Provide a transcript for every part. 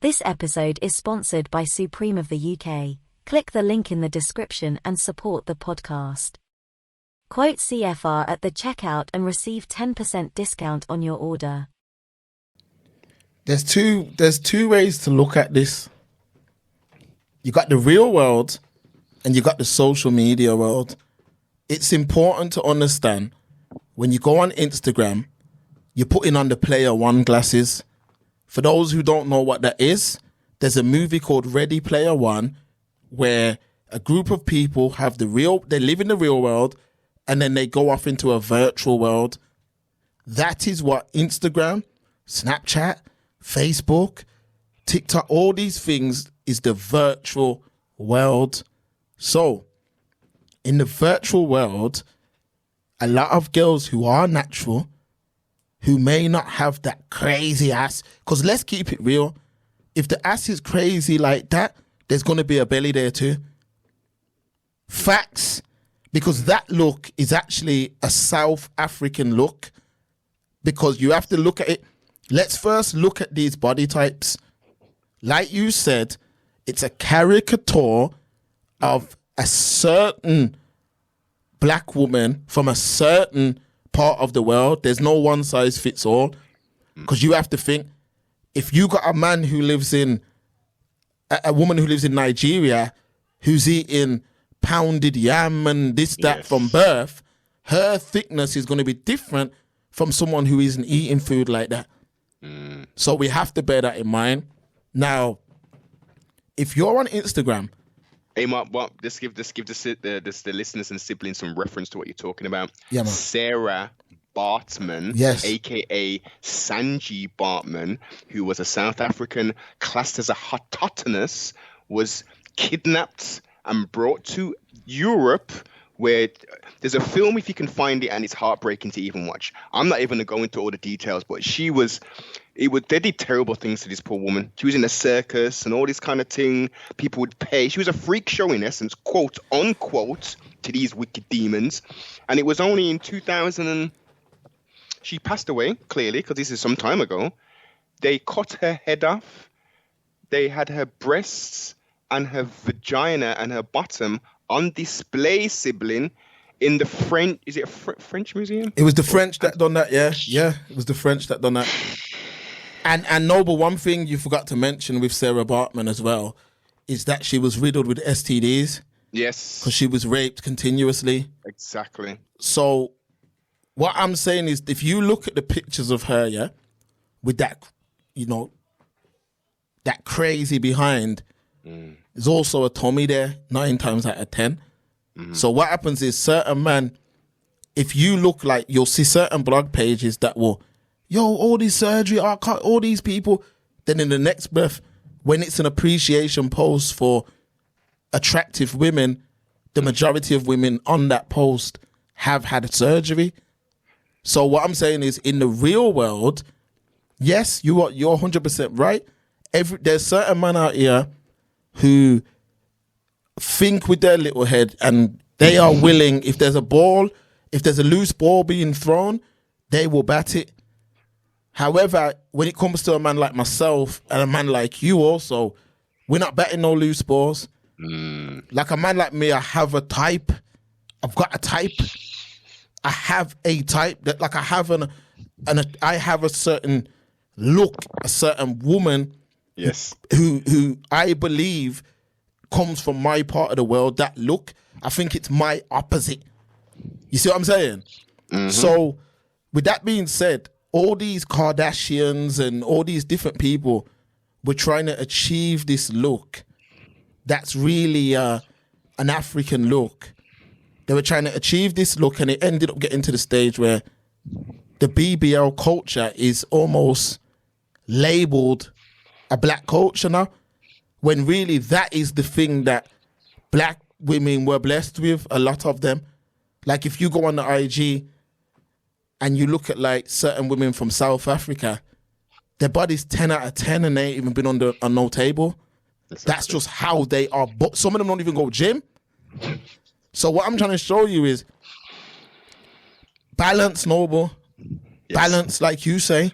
This episode is sponsored by Supreme of the UK. Click the link in the description and support the podcast. Quote CFR at the checkout and receive 10% discount on your order. There's two ways to look at this. You got the real world and you got the social media world. It's important to understand when you go on Instagram, you're putting on the player one glasses. For those who don't know what that is, there's a movie called Ready Player One where a group of people they live in the real world and then they go off into a virtual world. That is what Instagram, Snapchat, Facebook, TikTok, all these things is the virtual world. So, in the virtual world, a lot of girls who are natural, who may not have that crazy ass, because let's keep it real, if the ass is crazy like that, there's going to be a belly there too. Facts. Because that look is actually a South African look. Because you have to look at it. Let's first look at these body types. Like you said, it's a caricature of a certain black woman from a certain part of the world. There's no one size fits all. Because you have to think, if you got a woman who lives in Nigeria who's eating pounded yam and this, that from birth, her thickness is going to be different from someone who isn't eating food like that. So we have to bear that in mind. Now, if you're on Instagram, hey Mark, just give the listeners and siblings some reference to what you're talking about. Yeah, man. Sarah Bartman, yes, aka Sanji Bartman, who was a South African classed as a autochthonous, was kidnapped and brought to Europe, where there's a film, if you can find it, and it's heartbreaking to even watch. I'm not even going to go into all the details, but they did terrible things to this poor woman. She was in a circus and all this kind of thing. People would pay. She was a freak show, in essence, quote unquote, to these wicked demons. And it was only in 2000 she passed away, clearly, because this is some time ago. They cut her head off. They had her breasts and her vagina and her bottom on display, sibling, in the French, is it a French museum? It was the French that done that, yeah. Yeah, it was the French that done that. And Noble, one thing you forgot to mention with Sarah Bartman as well is that she was riddled with STDs. Yes. Because she was raped continuously. Exactly. So what I'm saying is, if you look at the pictures of her, yeah, with that, that crazy behind, there's also a tummy there, 9 times out of 10. So what happens is, certain man, if you look like, you'll see certain blog pages that will, all this surgery, all these people. Then in the next breath, when it's an appreciation post for attractive women, the majority of women on that post have had surgery. So what I'm saying is, in the real world, yes, you're 100% right. There's certain men out here who think with their little head, and they are willing, if there's a loose ball being thrown, they will bat it. However, when it comes to a man like myself and a man like you also, we're not batting no loose balls. Like a man like me, I have a type. I've got a type. I have a type that, like, I have a certain look, a certain woman. Yes. Who I believe comes from my part of the world, that look. I think it's my opposite. You see what I'm saying? So, with that being said, all these Kardashians and all these different people were trying to achieve this look that's really an African look. They were trying to achieve this look, and it ended up getting to the stage where the BBL culture is almost labeled a black culture now, when really that is the thing that black women were blessed with, a lot of them. Like, if you go on the IG and you look at like certain women from South Africa, their body's 10 out of 10 and they ain't even been on no table. Exactly. That's just how they are. But some of them don't even go gym. So what I'm trying to show you is balance, Noble. Yes. Balance, like you say.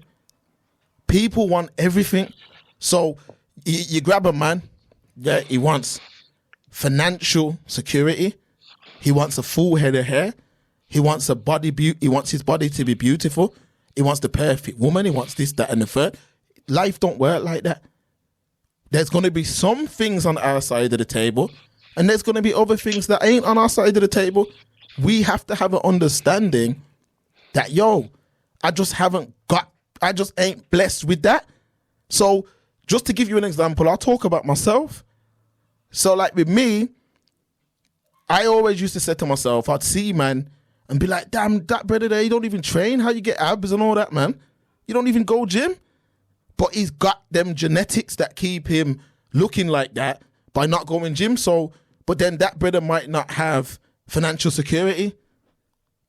People want everything. So You grab a man, yeah, he wants financial security. He wants a full head of hair. He wants a body he wants his body to be beautiful. He wants the perfect woman. He wants this, that, and the third. Life don't work like that. There's going to be some things on our side of the table, and there's going to be other things that ain't on our side of the table. We have to have an understanding that, I just ain't blessed with that. So just to give you an example, I'll talk about myself. So like with me, I always used to say to myself, I'd see man and be like, damn, that brother there, you don't even train. How you get abs and all that, man? You don't even go gym. But he's got them genetics that keep him looking like that by not going gym. So, but then that brother might not have financial security.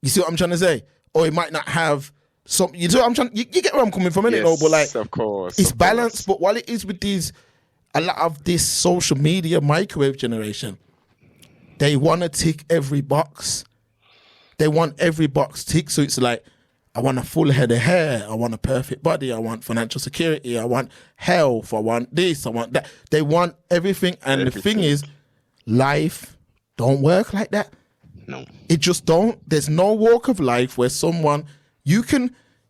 You see what I'm trying to say? Or he might not have some, you see what I'm trying, you get where I'm coming from, innit? Yes, But like, of course. it's balanced. But while it is with a lot of this social media microwave generation, they want to tick every box. They want every box ticked. So it's like, I want a full head of hair. I want a perfect body. I want financial security. I want health. I want this. I want that. They want everything. And the thing is, life don't work like that. No. It just don't. There's no walk of life where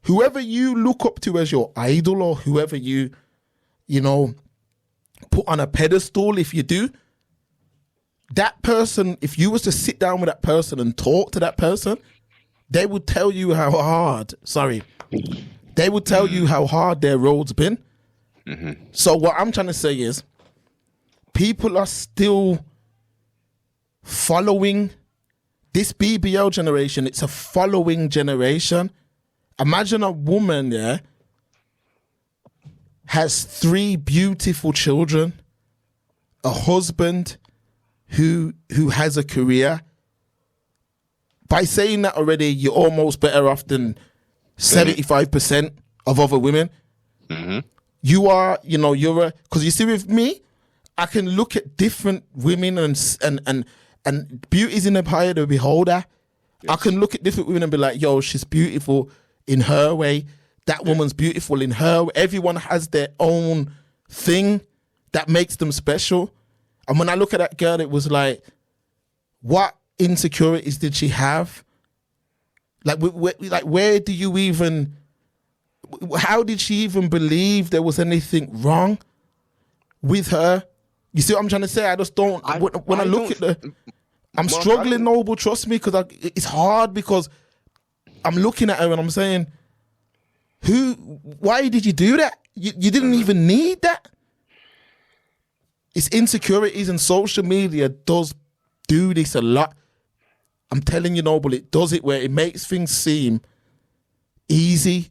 whoever you look up to as your idol or whoever you put on a pedestal, if you do, that person, if you was to sit down with that person and talk to that person, they would tell you how hard their road's been. Mm-hmm. So what I'm trying to say is people are still following this BBL generation. It's a following generation. Imagine a woman, has 3 beautiful children, a husband who has a career. By saying that already, you're almost better off than 75% of other women. Mm-hmm. You are, because you see with me, I can look at different women and beauty's in the eye of the beholder. Yes. I can look at different women and be like, she's beautiful in her way. That woman's beautiful in her way. Everyone has their own thing that makes them special. And when I look at that girl, it was like, what insecurities did she have? Like where do you even, how did she even believe there was anything wrong with her? You see what I'm trying to say? I just don't, when I look at I'm struggling, Noble, trust me, because it's hard, because I'm looking at her and I'm saying, why did you do that? You didn't even need that. It's insecurities, and social media does do this a lot. I'm telling you, Noble, it does it where it makes things seem easily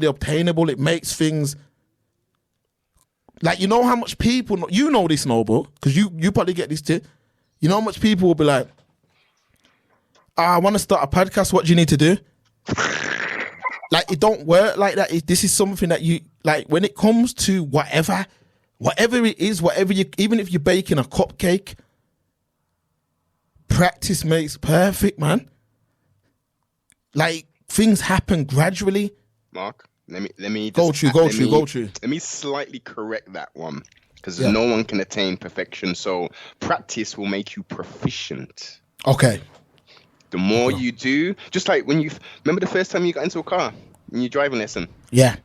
obtainable. It makes things like, how much people, this, Noble, because you probably get this too. You know how much people will be like, I want to start a podcast. What do you need to do? Like, it don't work like that. This is something that you, like, when it comes to whatever it is, even if you're baking a cupcake, practice makes perfect, man. Like, things happen gradually. Mark, let me go through. Let me slightly correct that one, because no one can attain perfection. So practice will make you proficient. Okay. The more you do, just like when remember the first time you got into a car in your driving lesson? Yeah.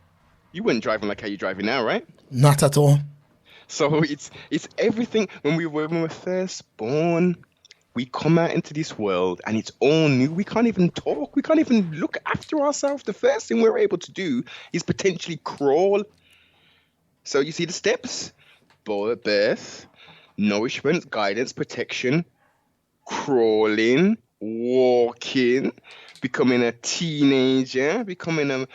You weren't driving like how you're driving now, right? Not at all. So it's everything. When we were first born, we come out into this world and it's all new. We can't even talk. We can't even look after ourselves. The first thing we're able to do is potentially crawl. So you see the steps: birth, nourishment, guidance, protection, crawling, walking, becoming a teenager, becoming an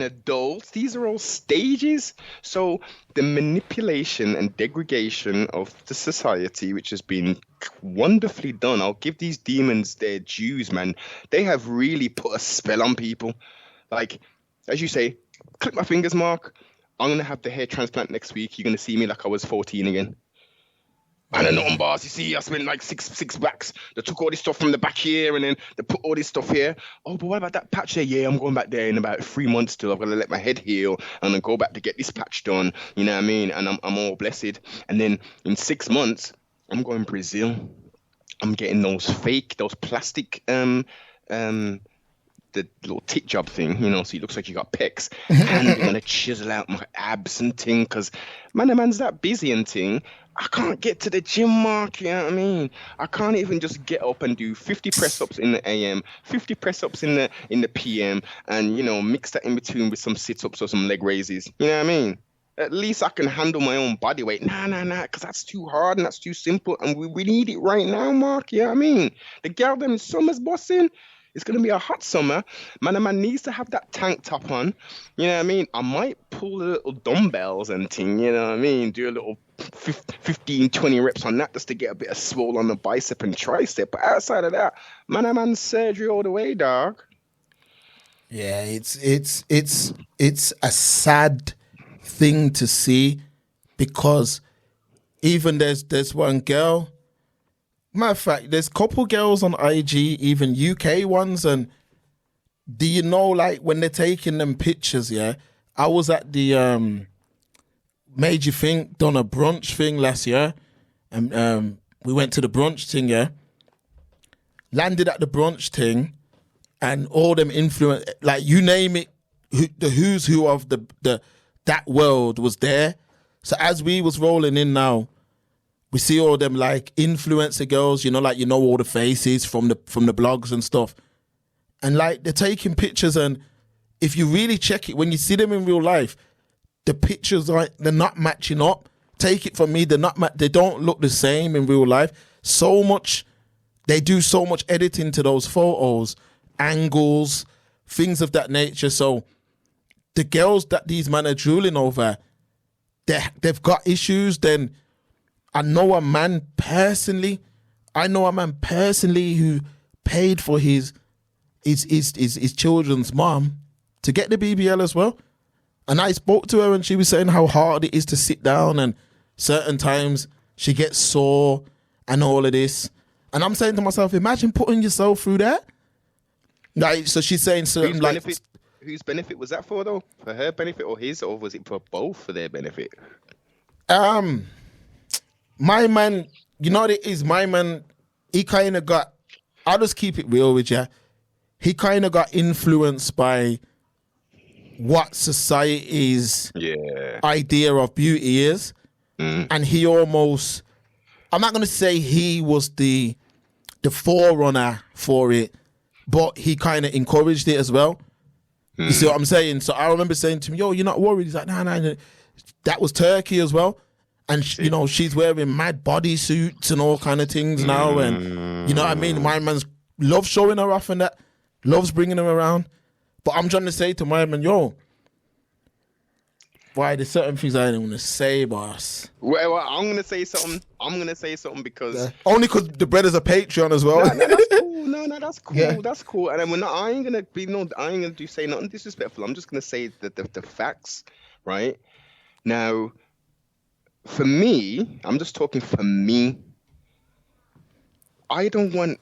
adult. These are all stages. So the manipulation and degradation of the society, which has been wonderfully done. I'll give these demons their dues, man. They have really put a spell on people. Like, as you say, click my fingers, Mark. I'm going to have the hair transplant next week. You're going to see me like I was 14 again. And the nothing bars, you see, I spent like six backs. They took all this stuff from the back here and then they put all this stuff here. Oh, but what about that patch there? Yeah, I'm going back there in about 3 months still. I've got to let my head heal and then go back to get this patch done. You know what I mean? And I'm all blessed. And then in 6 months, I'm going Brazil. I'm getting those plastic, the little tit job thing, you know, so it looks like you got pecs. And I'm going to chisel out my abs and thing because, man, the man's that busy and thing. I can't get to the gym, Mark, you know what I mean? I can't even just get up and do 50 press-ups in the AM, 50 press-ups in the PM, and, you know, mix that in between with some sit-ups or some leg raises. You know what I mean? At least I can handle my own body weight. Nah, because that's too hard and that's too simple, and we need it right now, Mark, you know what I mean? The girl them summer's bossing. It's going to be a hot summer. Man, a man needs to have that tank top on. You know what I mean? I might pull the little dumbbells and thing, you know what I mean? Do a little 15, 20 reps on that just to get a bit of swole on the bicep and tricep. But outside of that, man, a man's surgery all the way, dog. Yeah, it's a sad thing to see because even there's one girl. Matter of fact, there's a couple girls on IG, even UK ones, and do you know, like, when they're taking them pictures, yeah? I was at the Made You Think, done a brunch thing last year, and we went to the brunch thing, yeah? Landed at the brunch thing, and all them influence, like, you name it, the who's who of that world was there. So as we was rolling in now, we see all them like influencer girls, you know, like, you know, all the faces from the blogs and stuff. And like, they're taking pictures, and if you really check it, when you see them in real life, the pictures they're not matching up. Take it from me, they don't look the same in real life. They do so much editing to those photos, angles, things of that nature. So the girls that these men are drooling over, they've got issues. Then I know a man personally who paid for his children's mom to get the BBL as well. And I spoke to her and she was saying how hard it is to sit down, and certain times she gets sore and all of this. And I'm saying to myself, imagine putting yourself through that. Like, so she's saying certain whose benefit was that for though? For her benefit or his, or was it for both for their benefit? My man, you know what it is? My man, he kind of got, I'll just keep it real with you. He kind of got influenced by what society's idea of beauty is. And he almost, I'm not going to say he was the forerunner for it, but he kind of encouraged it as well. You see what I'm saying? So I remember saying to him, yo, you're not worried? He's like, nah. That was Turkey as well. And, you know, she's wearing mad bodysuits and all kind of things now. And, you know what I mean? My man's loves showing her off and that. Loves bringing her around. But I'm trying to say to my man, yo, why there's certain things I don't want to say, boss. Well, I'm going to say something. Because... Only because the brother's a Patreon as well. No, that's cool. No, that's cool. Yeah. That's cool. And then I ain't going to say nothing disrespectful. I'm just going to say the facts, right? Now, for me, I'm just talking for me, I don't want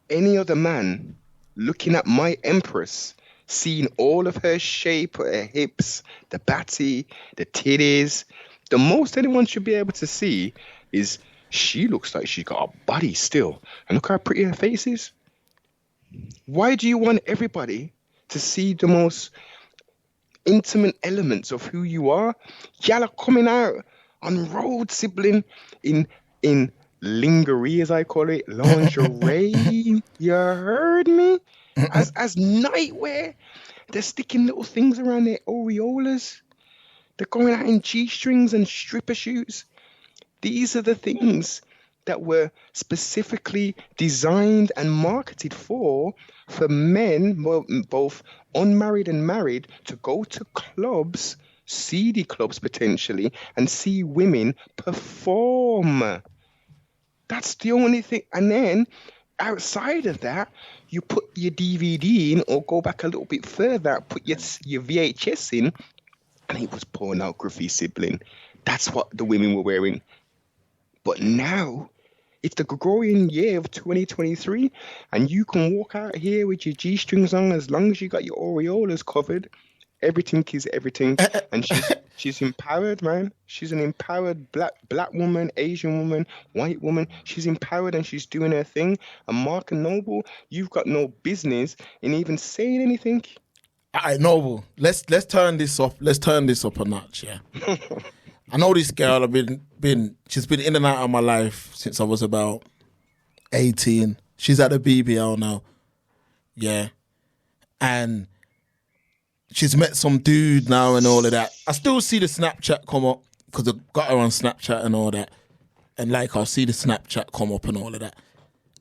any other man looking at my empress, seeing all of her shape, her hips, the batty, the titties. The most anyone should be able to see is she looks like she's got a body still. And look how pretty her face is. Why do you want everybody to see the most intimate elements of who you are? Y'all are coming out on road, sibling, in lingerie, as I call it, lingerie. You heard me? As nightwear. They're sticking little things around their areolas. They're going out in G-strings and stripper shoes. These are the things that were specifically designed and marketed for men, both unmarried and married, to go to clubs, seedy clubs potentially, and see women perform. That's the only thing. And then outside of that, you put your DVD in, or go back a little bit further, put your VHS in, and it was pornography, sibling. That's what the women were wearing. But now, it's the Gregorian year of 2023, and you can walk out here with your G-strings on as long as you got your aureolas covered. Everything is everything, and she's empowered, man. She's an empowered black woman, Asian woman, white woman. She's empowered and she's doing her thing. And Mark and Noble, you've got no business in even saying anything. All right, Noble, let's turn this up. Let's turn this up a notch, yeah. I know this girl. She's been in and out of my life since I was about 18. She's at the BBL now, yeah, and she's met some dude now and all of that. I still see the Snapchat come up because I got her on Snapchat and all that, and like I'll see the Snapchat come up and all of that,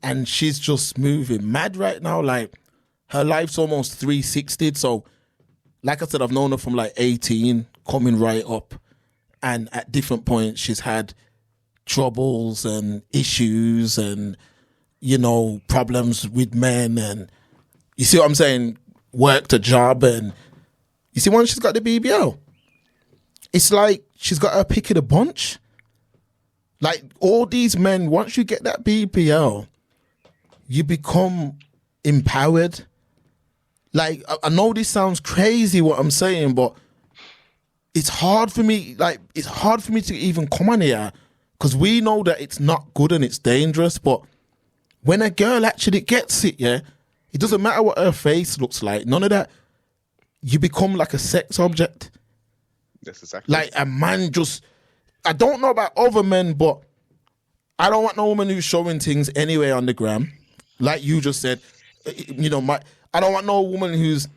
and she's just moving mad right now. Like her life's almost 360'd. So, like I said, I've known her from like 18, coming right up. And at different points, she's had troubles and issues and, you know, problems with men. And you see what I'm saying? Worked a job. And you see, once she's got the BBL, it's like she's got her pick of the bunch. Like all these men, once you get that BBL, you become empowered. Like, I know this sounds crazy what I'm saying, but it's hard for me to even come on here because we know that it's not good and it's dangerous. But when a girl actually gets it, yeah, it doesn't matter what her face looks like. None of that. You become like a sex object. That's exactly. Like a man just, I don't know about other men, but I don't want no woman who's showing things anyway on the gram. Like you just said, you know, I don't want no woman who's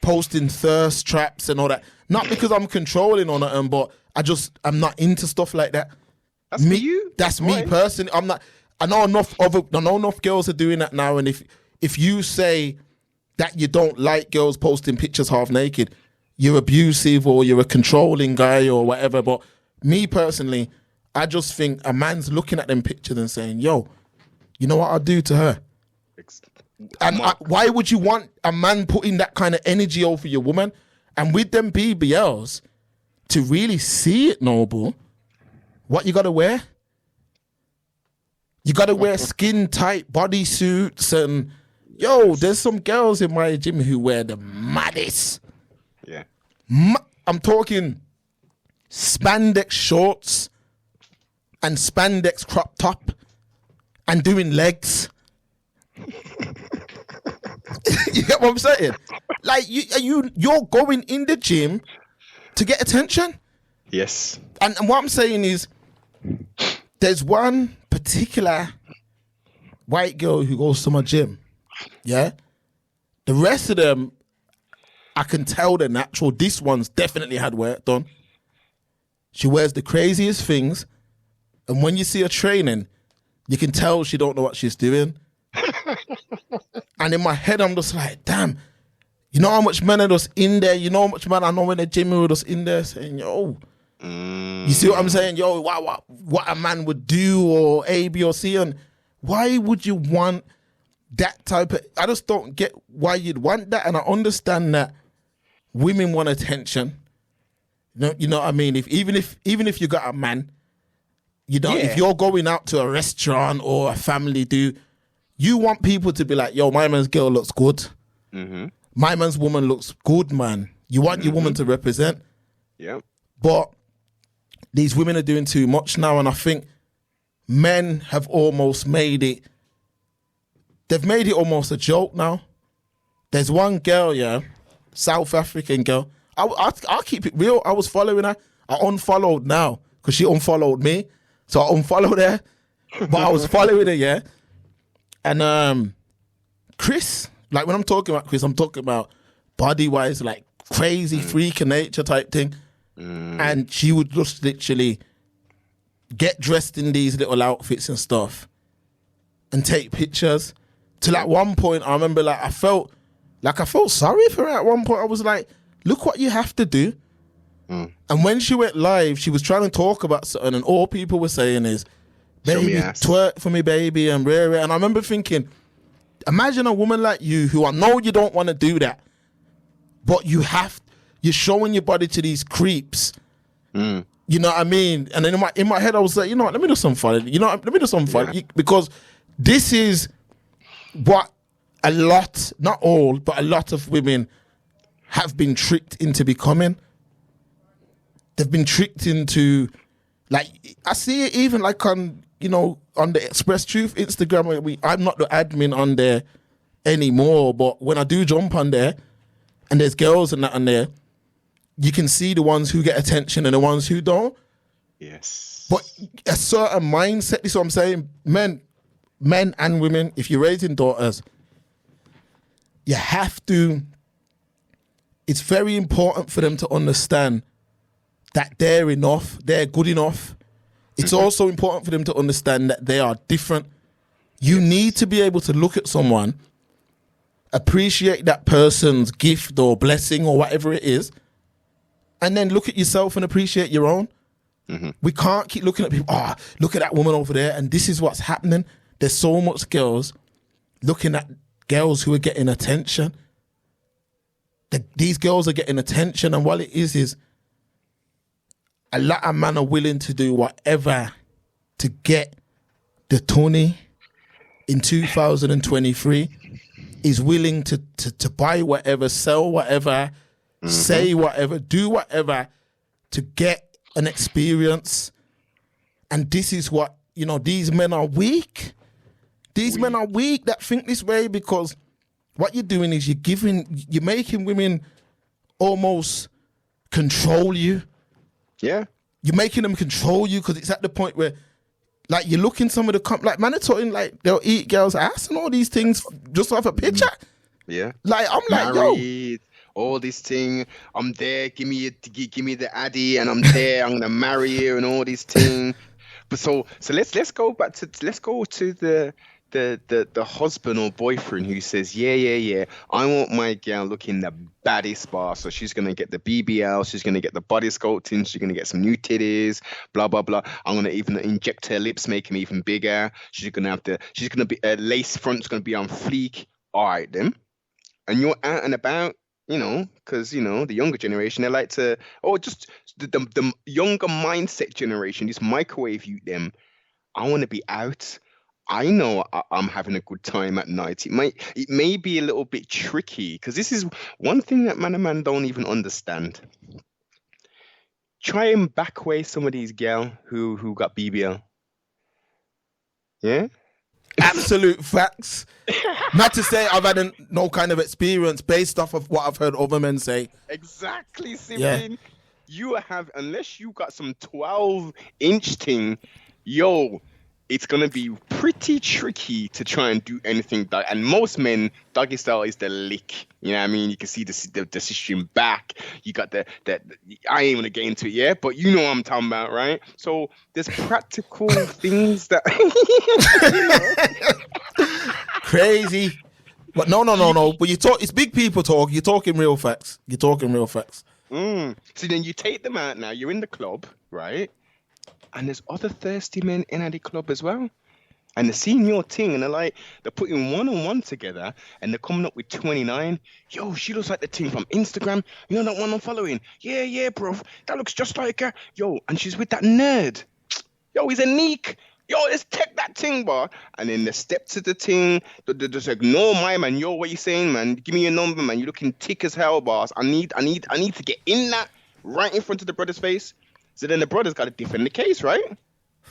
posting thirst traps and all that. Not because I'm controlling on it, but I'm not into stuff like that. That's me. You. That's me personally. I'm not. I know enough girls are doing that now. And if you say that you don't like girls posting pictures half naked, you're abusive or you're a controlling guy or whatever. But me personally, I just think a man's looking at them pictures and saying, "Yo, you know what I'll do to her." And why would you want a man putting that kind of energy over your woman? And with them BBLs, to really see it, Noble, what you got to wear? You got to wear skin-tight bodysuits and, yo, there's some girls in my gym who wear the maddest. Yeah. I'm talking spandex shorts and spandex crop top and doing legs. You get what I'm saying? Like you're going in the gym to get attention. Yes. And what I'm saying is, there's one particular white girl who goes to my gym. Yeah. The rest of them, I can tell they're natural. This one's definitely had work done. She wears the craziest things, and when you see her training, you can tell she don't know what she's doing. And in my head, I'm just like, damn, you know how much men are just in there? You know how much men I know in the gym who are just in there saying, yo, you see what I'm saying? Yo, what a man would do or A, B, or C. And why would you want that type of, I just don't get why you'd want that. And I understand that women want attention. You know what I mean? Even if you got a man, you know, if you're going out to a restaurant or a family do, you want people to be like, yo, my man's girl looks good. Mm-hmm. My man's woman looks good, man. You want your woman to represent. Yeah. But these women are doing too much now, and I think men have almost made it, they've made it almost a joke now. There's one girl, yeah, South African girl. I'll keep it real. I was following her. I unfollowed now because she unfollowed me. So I unfollowed her. But I was following her, yeah. And Chris, like when I'm talking about Chris, I'm talking about body-wise, like crazy freak of nature type thing. And she would just literally get dressed in these little outfits and stuff and take pictures. Till at one point, I remember I felt sorry for her at one point. I was like, look what you have to do. And when she went live, she was trying to talk about something, and all people were saying is, baby, twerk for me, baby, and rare. And I remember thinking, imagine a woman like you who I know you don't want to do that, but you're showing your body to these creeps. You You know what I mean? And then in my head, I was like, you know what? Let me do some fun. You know, let me do some fun because this is what a lot, not all, but a lot of women have been tricked into becoming. They've been tricked into, like, I see it even like on, you know, on the Express Truth Instagram. Where I'm not the admin on there anymore, but when I do jump on there, and there's girls and that on there, you can see the ones who get attention and the ones who don't. Yes. But a certain mindset, this is what I'm saying, men and women, if you're raising daughters, you have to, it's very important for them to understand that they're enough, they're good enough. It's also important for them to understand that they are different. You need to be able to look at someone, appreciate that person's gift or blessing or whatever it is, and then look at yourself and appreciate your own. We can't keep looking at people, look at that woman over there, and this is what's happening. There's so much girls looking at girls who are getting attention. These girls are getting attention, and what it is a lot of men are willing to do whatever to get the Tony in 2023. Is willing to buy whatever, sell whatever, say whatever, do whatever to get an experience. And this is what, you know, these men are weak. These men are weak that think this way, because what you're doing is you're making women almost control you. Yeah. You're making them control you, because it's at the point where, like, you look in some of the like, man are talking like they'll eat girls' ass and all these things just off a picture. Yeah. Like, I'm like, married, all this thing. I'm there. Give me the addy, and I'm there. I'm gonna marry you, and all these things. But so let's go back to the husband or boyfriend who says, yeah, I want my girl looking the baddest bar, so she's gonna get the BBL, she's gonna get the body sculpting, she's gonna get some new titties, blah blah blah. I'm gonna even inject her lips, make them even bigger. She's gonna be lace front's gonna be on fleek. All right then, and you're out and about, you know, because, you know, the younger generation, they like to, just the younger mindset generation, this microwave youth them. I want to be out. I know I'm having a good time at night. It may be a little bit tricky, because this is one thing that man don't even understand. Try and back away some of these gal who got BBL. Yeah? absolute facts. Not to say I've had no kind of experience based off of what I've heard other men say. Exactly, Simeon. You have, unless you got some 12-inch thing, it's gonna be pretty tricky to try and do anything. And most men, doggy style is the lick. You know what I mean? You can see the system back. You got the I ain't gonna get into it yet, but you know what I'm talking about, right? So there's practical things that crazy. But no. But it's big people talk. You're talking real facts. So then you take them out now. You're in the club, right? And there's other thirsty men in the club as well. And they're seeing your thing, and they're putting one-on-one together, and they're coming up with 29. Yo, she looks like the thing from Instagram. You know that one I'm following? Yeah, bro. That looks just like her. Yo, and she's with that nerd. Yo, he's a neek. Yo, let's take that thing, bro. And then they step to the thing. They just ignore my man. Yo, what you saying, man? Give me your number, man. You're looking thick as hell, boss. I need to get in that right in front of the brother's face. So then the brother's got to defend the case, right?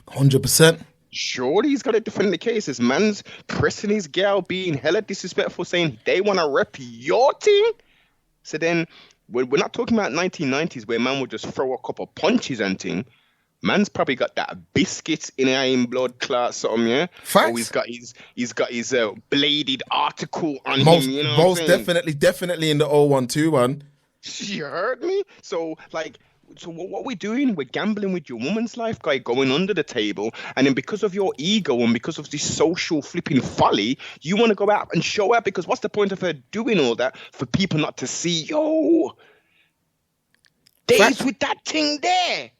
100%. Surely he's got to defend the case. This man's pressing his gal, being hella disrespectful, saying they want to rep your thing. So then we're not talking about 1990s where man would just throw a couple punches and thing. Man's probably got that biscuit in iron blood clot something, yeah? Facts. Or he's got his bladed article on most, him, you know most definitely in the 0121. You heard me? So what we're doing, we're gambling with your woman's life, guy, going under the table, and then because of your ego and because of this social flipping folly, you want to go out and show up, because what's the point of her doing all that for people not to see? Days with that thing there.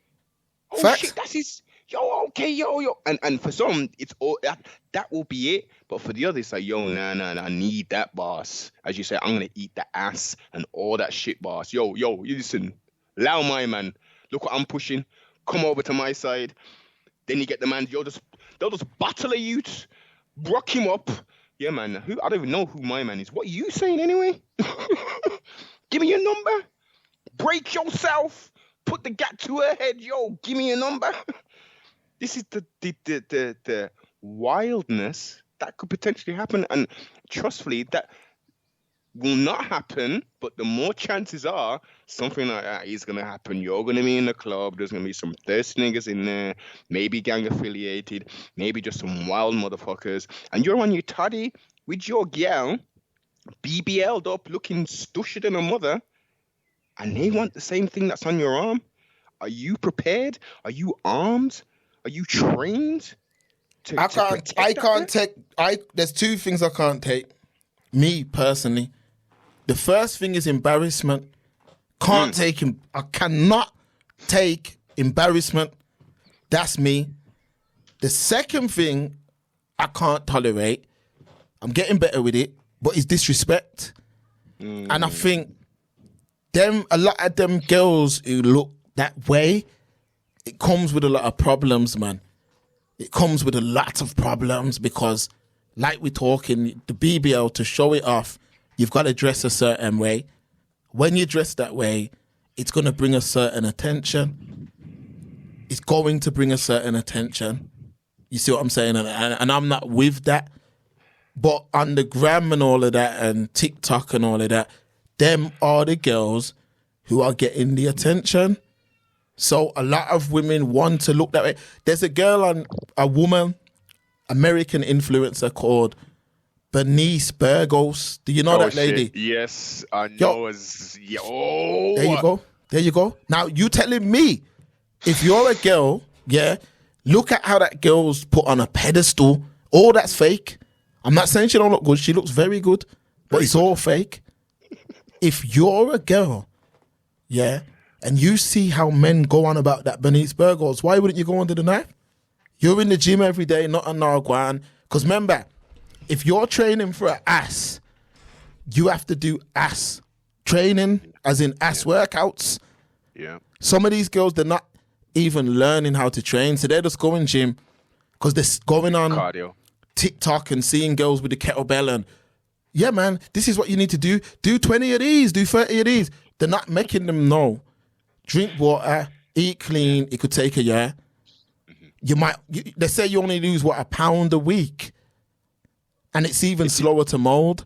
Shit, that's his. Okay, and for some, it's all that will be it. But for the others, like, nah, I need that, boss. As you say, I'm gonna eat the ass and all that shit, boss. You listen. Allow my man. Look what I'm pushing. come over to my side. Then you get the man, they'll just battle a youth, rock him up. Yeah, man. I don't even know who my man is. What are you saying anyway? Give me your number. Break yourself. Put the gat to her head. Yo, give me your number. This is the wildness that could potentially happen, and trustfully, that will not happen. But the more chances are something like that is gonna happen. You're gonna be in the club. There's gonna be some thirsty niggas in there, maybe gang affiliated, maybe just some wild motherfuckers, and you're on your toddy with your girl, BBL'd up, looking stushier than a mother, and they want the same thing that's on your arm. Are you prepared? Are you armed? Are you trained? There's two things I can't take. Me personally, the first thing is embarrassment. I cannot take embarrassment. That's me. The second thing I can't tolerate, I'm getting better with it, but is disrespect. And I think a lot of them girls who look that way, it comes with a lot of problems, man. It comes with a lot of problems because, like we're talking, the BBL, to show it off, you've got to dress a certain way. When you dress that way, it's going to bring a certain attention. It's going to bring a certain attention. You see what I'm saying? And I'm not with that. But on the gram and all of that and TikTok and all of that, them are the girls who are getting the attention. So a lot of women want to look that way. There's a woman, American influencer called Bernice Burgos. Do you know that lady? Shit. Yes, I know. There you go. Now you telling me, if you're a girl, yeah, look at how that girl's put on a pedestal. All that's fake. I'm not saying she don't look good. She looks very good, but it's all fake. If you're a girl, yeah, and you see how men go on about that Bernice Burgos, why wouldn't you go under the knife? You're in the gym every day, not a Narguan. Because remember, if you're training for an ass, you have to do ass training, as in ass workouts. Yeah. Some of these girls, they're not even learning how to train, so they're just going gym because they're going on cardio, TikTok and seeing girls with the kettlebell and, yeah, man, this is what you need to do. Do 20 of these, do 30 of these. They're not making them know. Drink water, eat clean. It could take a year. They say you only lose, a pound a week. And it's even slower to mold.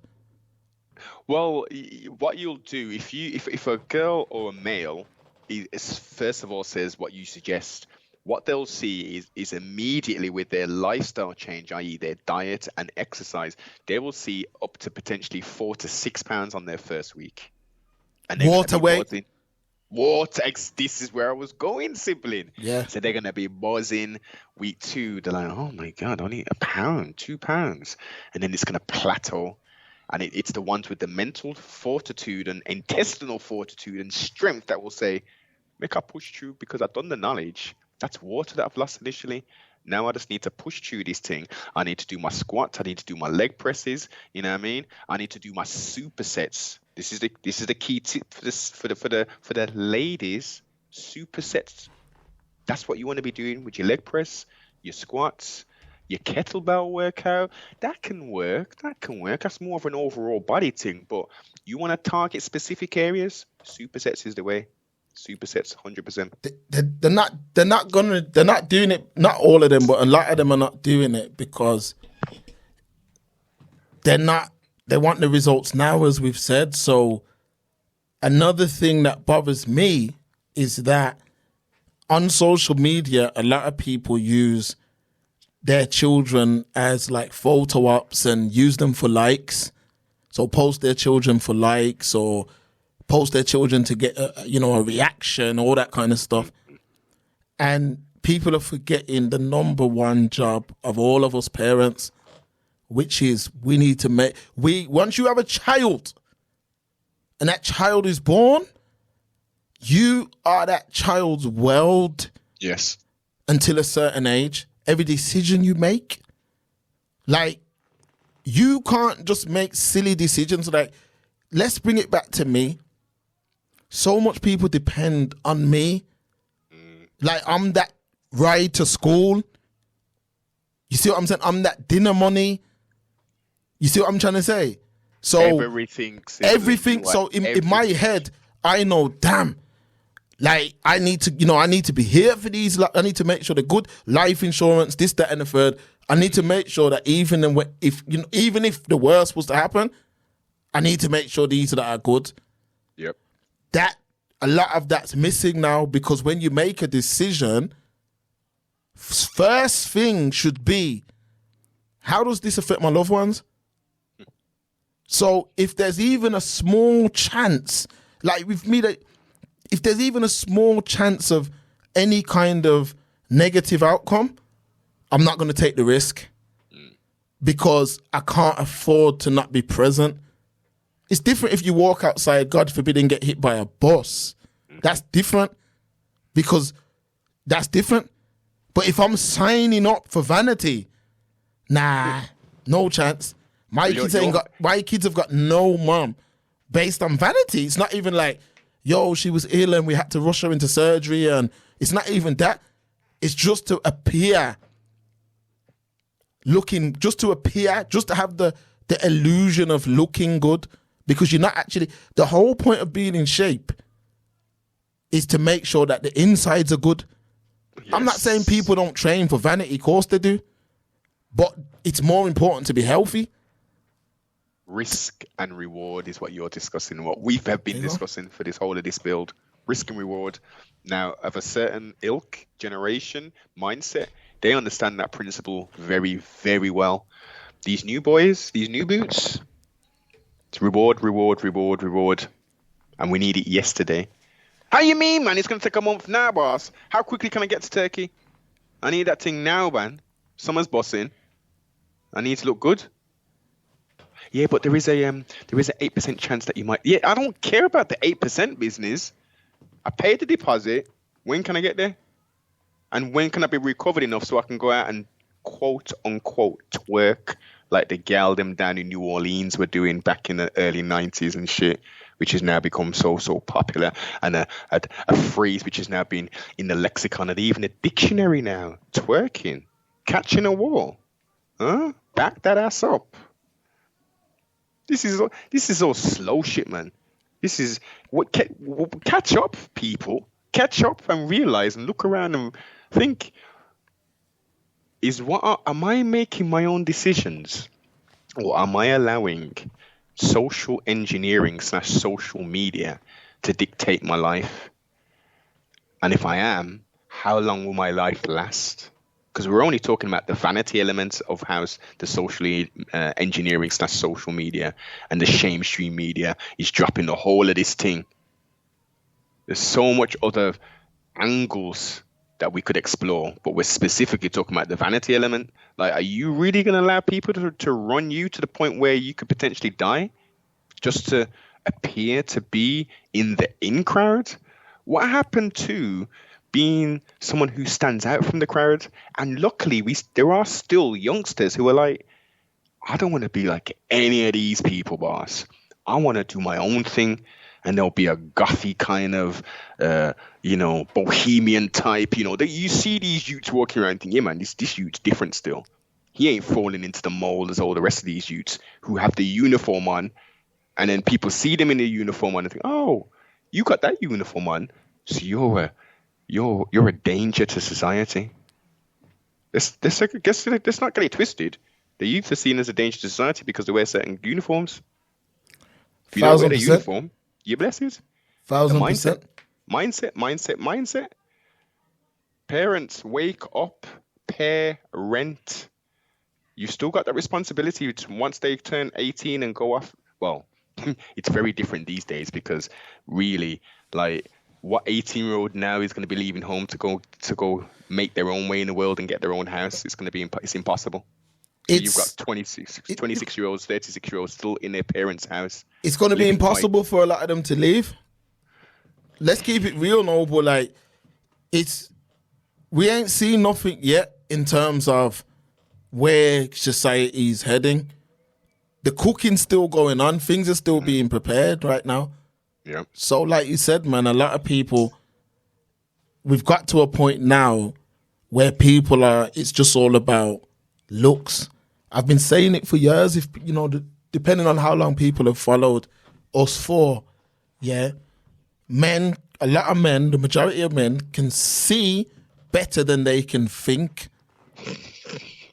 Well, what you'll do, if a girl or a male is first of all says what you suggest, what they'll see is immediately with their lifestyle change, i.e. their diet and exercise, they will see up to potentially 4 to 6 pounds on their first week. And water weight. This is where I was going, sibling. Yeah. So they're going to be buzzing. Week 2, they're like, oh my God, only a pound, 2 pounds. And then it's going to plateau. And it's the ones with the mental fortitude and intestinal fortitude and strength that will say, make I push through because I've done the knowledge. That's water that I've lost initially. Now I just need to push through this thing. I need to do my squats. I need to do my leg presses. You know what I mean? I need to do my supersets. This is the key tip for the ladies. Supersets. That's what you want to be doing with your leg press, your squats, your kettlebell workout. That can work. That's more of an overall body thing. But you want to target specific areas. Supersets is the way. Supersets, 100%. They're not doing it. Not all of them, but a lot of them are not doing it because they want the results now, as we've said. So another thing that bothers me is that on social media, a lot of people use their children as like photo ops and use them for likes. So post their children for likes or post their children to get a reaction, all that kind of stuff. And people are forgetting the number one job of all of us parents, which is we need to once you have a child and that child is born, you are that child's world. Yes. Until a certain age. Every decision you make, like, you can't just make silly decisions. Like, let's bring it back to me. So much people depend on me. Like, I'm that ride to school. You see what I'm saying? I'm that dinner money. You see what I'm trying to say? So everything. So in my head, I know, damn, like I need to be here for these. I need to make sure the good life insurance, this, that, and the third. I need to make sure that even if the worst was to happen, I need to make sure these that are good. Yep. That a lot of that's missing now, because when you make a decision, first thing should be, how does this affect my loved ones? So if there's even a small chance, like with me, that if there's even a small chance of any kind of negative outcome, I'm not going to take the risk because I can't afford to not be present. It's different if you walk outside, God forbid, and get hit by a bus. That's different, because that's different. But if I'm signing up for vanity, nah, no chance. My kids have got no mom based on vanity. It's not even like, yo, she was ill and we had to rush her into surgery, and it's not even that. It's just to appear just to have the illusion of looking good, because you're not actually, the whole point of being in shape is to make sure that the insides are good. Yes. I'm not saying people don't train for vanity, of course they do, but it's more important to be healthy. Risk and reward is what you're discussing, what we've been discussing for this whole of this build. Risk and reward. Now, of a certain ilk, generation, mindset, they understand that principle very, very well. These new boys, these new boots, it's reward, reward, reward, reward. And we need it yesterday. How you mean, man? It's going to take a month now, boss. How quickly can I get to Turkey? I need that thing now, man. Summer's bossing. I need to look good. Yeah, but there is a 8% chance that you might. Yeah, I don't care about the 8% business. I paid the deposit. When can I get there? And when can I be recovered enough so I can go out and quote unquote twerk like the gal them down in New Orleans were doing back in the early 90s and shit, which has now become so popular, and a phrase which has now been in the lexicon and even a dictionary now. Twerking, catching a wall, huh? Back that ass up. This is all slow shit, man. This is what catch up, people. Catch up and realize and look around and think: am I making my own decisions, or am I allowing social engineering / social media to dictate my life? And if I am, how long will my life last? Because we're only talking about the vanity elements of how the socially engineering / social media and the shame stream media is dropping the whole of this thing. There's so much other angles that we could explore, but we're specifically talking about the vanity element. Like, are you really going to allow people to run you to the point where you could potentially die just to appear to be in the in crowd? What happened to being someone who stands out from the crowd? And luckily, there are still youngsters who are like, I don't want to be like any of these people, boss. I want to do my own thing. And there'll be a gothy kind of, bohemian type, that you see these youths walking around and think, yeah, man, this youth's different still. He ain't falling into the mold as all the rest of these youths who have the uniform on. And then people see them in the uniform on and think, oh, you got that uniform on, so you're a danger to society. Let's not get it twisted. The youth are seen as a danger to society because they wear certain uniforms. If you don't wear the uniform, you're blessed. 1,000%. Mindset. Parents, wake up, pay rent. You still got that responsibility once they turn 18 and go off. Well, it's very different these days, because really, like, what 18-year-old now is going to be leaving home to go make their own way in the world and get their own house? It's impossible. You've got 26-year-olds, 36-year-olds still in their parents' house. It's going to be impossible for a lot of them to leave. Let's keep it real, Noble. Like, we ain't seen nothing yet in terms of where society's heading. The cooking's still going on. Things are still being prepared right now. Yeah. So, like you said, man, a lot of people, we've got to a point now where it's just all about looks. I've been saying it for years. If depending on how long people have followed us for, men, a lot of men, the majority of men can see better than they can think.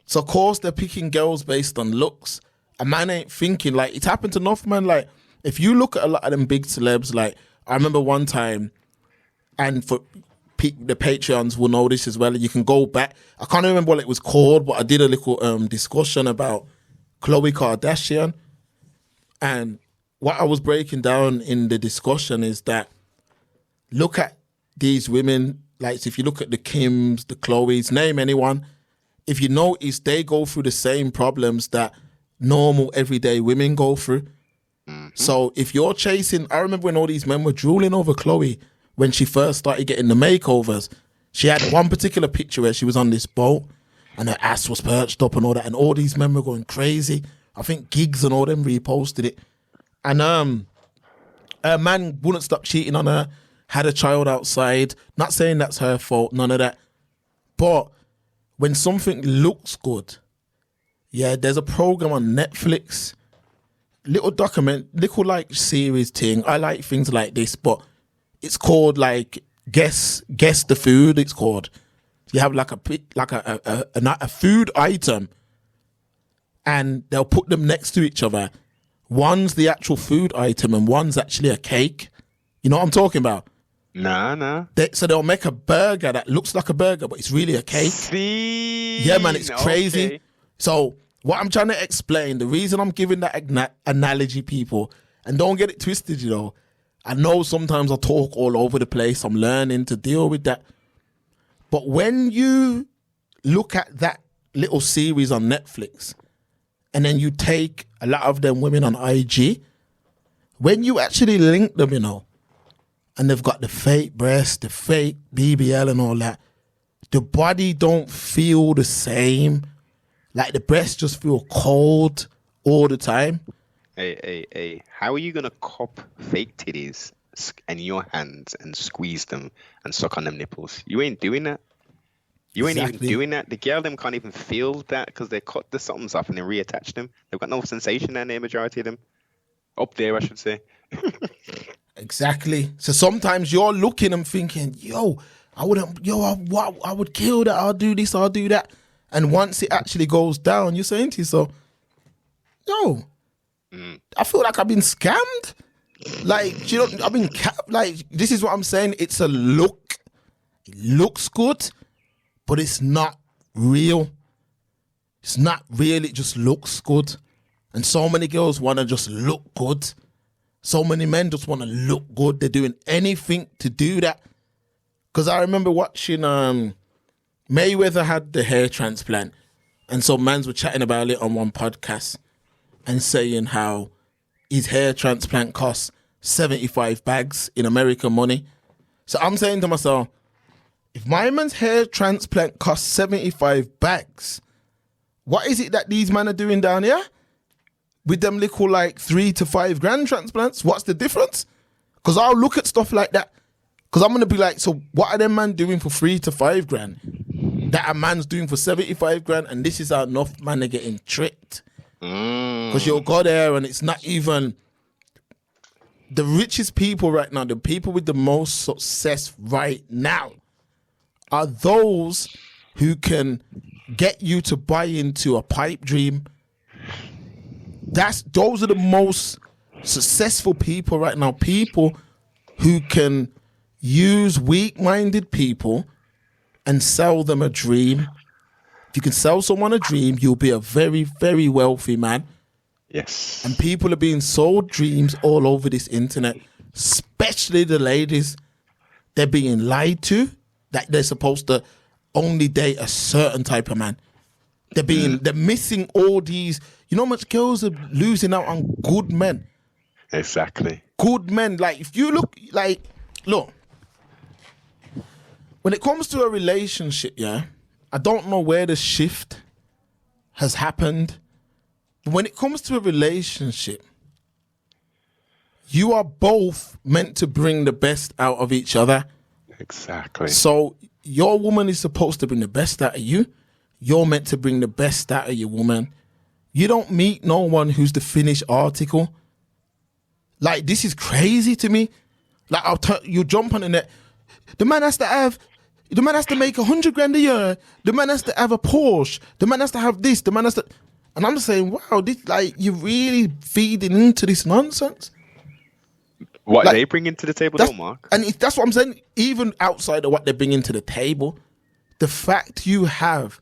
So of course they're picking girls based on looks. A man ain't thinking. Like, it's happened to enough, man. Like, if you look at a lot of them big celebs, like, I remember one time, and for the Patreons will know this as well, you can go back. I can't remember what it was called, but I did a little discussion about Khloe Kardashian. And what I was breaking down in the discussion is that look at these women, like if you look at the Kims, the Chloes, name anyone, if you notice, they go through the same problems that normal everyday women go through. Mm-hmm. So if you're chasing, I remember when all these men were drooling over Khloe when she first started getting the makeovers. She had one particular picture where she was on this boat and her ass was perched up and all that, and all these men were going crazy. I think Gigs and all them reposted it. And her man wouldn't stop cheating on her, had a child outside. Not saying that's her fault, none of that. But when something looks good, there's a program on Netflix, little like series thing. I like things like this, but it's called like Guess the Food. It's called. You have like a food item, and they'll put them next to each other. One's the actual food item, and one's actually a cake. You know what I'm talking about? Nah. So they'll make a burger that looks like a burger, but it's really a cake. See? Yeah, man, it's crazy. Okay. So what I'm trying to explain, the reason I'm giving that analogy, people, and don't get it twisted, I know sometimes I talk all over the place. I'm learning to deal with that. But when you look at that little series on Netflix, and then you take a lot of them women on IG, when you actually link them, and they've got the fake breast, the fake BBL and all that, the body don't feel the same. Like, the breasts just feel cold all the time. Hey, how are you going to cop fake titties in your hands and squeeze them and suck on them nipples? You ain't doing that. You ain't even doing that. The girl them can't even feel that because they cut the somethings off and then reattach them. They've got no sensation down there, majority of them. Up there, I should say. Exactly. So sometimes you're looking and thinking, I would kill that. I'll do this, I'll do that. And once it actually goes down, you're saying to yourself, I feel like I've been scammed. Like, I've been like, this is what I'm saying. It's a look. It looks good, but it's not real. It's not real. It just looks good. And so many girls want to just look good. So many men just want to look good. They're doing anything to do that. Because I remember watching Mayweather had the hair transplant. And so mans were chatting about it on one podcast and saying how his hair transplant costs 75 bags in American money. So I'm saying to myself, if my man's hair transplant costs 75 bags, what is it that these men are doing down here? With them little like 3 to 5 grand transplants, what's the difference? Because I'll look at stuff like that. Because I'm going to be like, so what are them man doing for 3 to 5 grand that a man's doing for 75 grand? And this is how enough men are getting tricked. Because you'll go there and it's not even the richest people right now, the people with the most success right now are those who can get you to buy into a pipe dream. Those are the most successful people right now. People who can use weak-minded people and sell them a dream. If you can sell someone a dream, you'll be a very, very wealthy man. Yes. And people are being sold dreams all over this internet, especially the ladies. They're being lied to that they're supposed to only date a certain type of man. They're missing all these. You know how much girls are losing out on good men? Exactly. Good men. Like, if you look, when it comes to a relationship, I don't know where the shift has happened. But when it comes to a relationship, you are both meant to bring the best out of each other. Exactly. So your woman is supposed to bring the best out of you. You're meant to bring the best out of your woman. You don't meet no one who's the finished article. Like, this is crazy to me. Like, you jump on the net. The man has to make 100 grand a year. The man has to have a Porsche. The man has to have this. The man has to, and I'm just saying, wow, this, like, you're really feeding into this nonsense. What like, they bring into the table, though, Mark? And that's what I'm saying. Even outside of what they bring into the table, the fact you have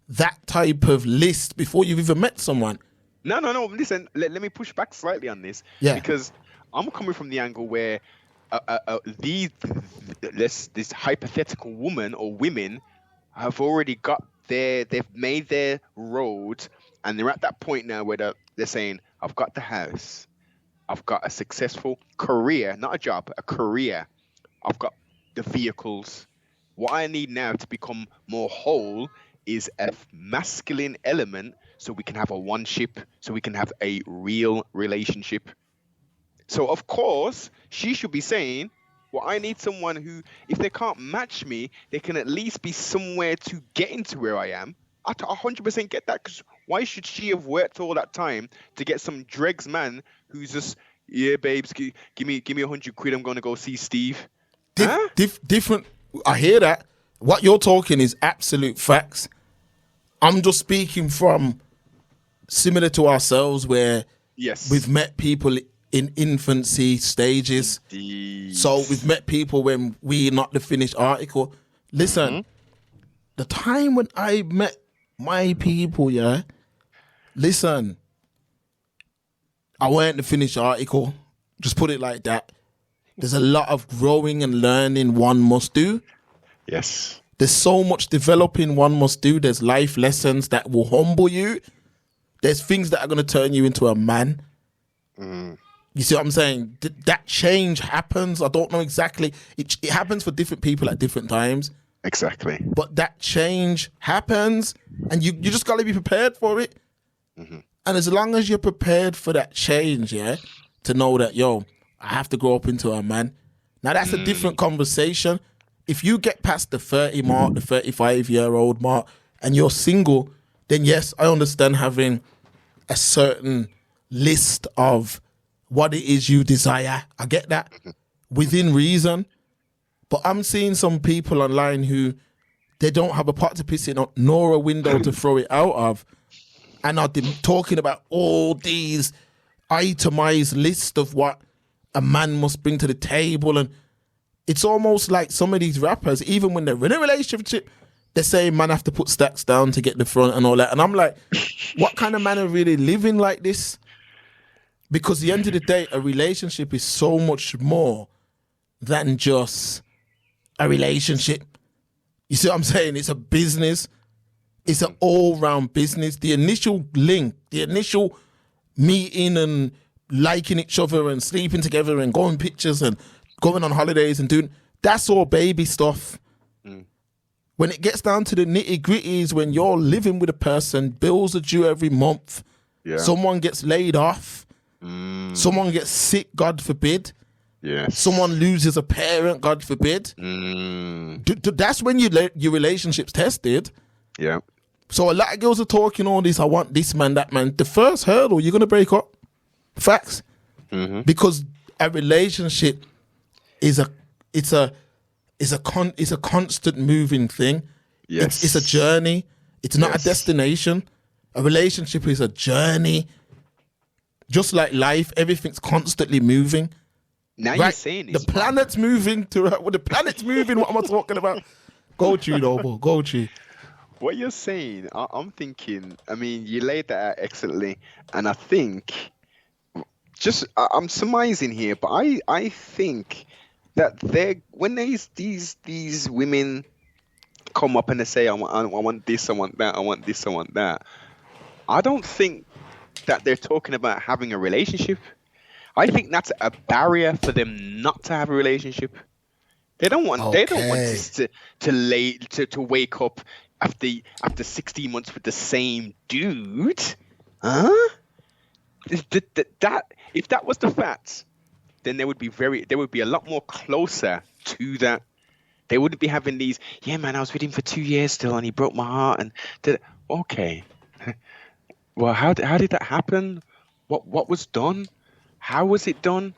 that type of list before you've even met someone. No. Listen, let me push back slightly on this. Yeah. Because I'm coming from the angle where this hypothetical woman or women have already got they've made their road, and they're at that point now where they're saying, I've got the house, I've got a successful career, not a job, a career. I've got the vehicles. What I need now to become more whole is a masculine element, so we can have a one-ship, so we can have a real relationship. So, of course, she should be saying, well, I need someone who, if they can't match me, they can at least be somewhere to get into where I am. I 100% get that, because why should she have worked all that time to get some dregs man who's just, yeah, babes, give me 100 quid, I'm going to go see Steve? Different. I hear that. What you're talking is absolute facts. I'm just speaking from similar to ourselves, where we've met people in infancy stages. Indeed. So we've met people when we're not the finished article. Listen, the time when I met my people, listen, I weren't the finished article. Just put it like that. There's a lot of growing and learning one must do. Yes. There's so much developing one must do. There's life lessons that will humble you. There's things that are going to turn you into a man. You see what I'm saying? That change happens. I don't know exactly. It happens for different people at different times. Exactly. But that change happens, and you just got to be prepared for it. And as long as you're prepared for that change, to know that, yo, I have to grow up into a man. Now, that's a different conversation. If you get past the 30 mark, the 35-year-old mark, and you're single, then yes, I understand having a certain list of what it is you desire. I get that, within reason. But I'm seeing some people online who, they don't have a pot to piss in nor a window to throw it out of, and are talking about all these itemized lists of what a man must bring to the table. And it's almost like some of these rappers, even when they're in a relationship, they're saying man have to put stacks down to get the front and all that. And I'm like, what kind of man are really living like this? Because at the end of the day, a relationship is so much more than just a relationship. You see what I'm saying? It's a business. It's an all-round business. The initial link, the initial meeting and liking each other and sleeping together and going pictures and going on holidays and doing, that's all baby stuff. When it gets down to the nitty-gritties, when you're living with a person, bills are due every month, someone gets laid off, someone gets sick, God forbid, someone loses a parent, God forbid, that's when your relationship's tested. So a lot of girls are talking all this, I want this man, that man. The first hurdle, you're going to break up. Facts. Because a relationship is a constant moving thing. It's a journey. It's not a destination. A relationship is a journey. Just like life, everything's constantly moving. Now you're saying the planet's moving the planet's moving. What am I talking about? Go to Noble. Go to. What you're saying, I'm thinking. I mean, you laid that out excellently, and I think, I'm surmising here, but I think that when these women come up and they say, I want this, I want that, I want this, I want that, I don't think that they're talking about having a relationship. I think that's a barrier for them not to have a relationship. They don't want this to wake up after 16 months with the same dude. Huh? If that was the fact, then they would be a lot more closer to that They wouldn't be having these, yeah, man, I was with him for 2 years still and he broke my heart. And okay. Well, how did that happen? What was done? How was it done?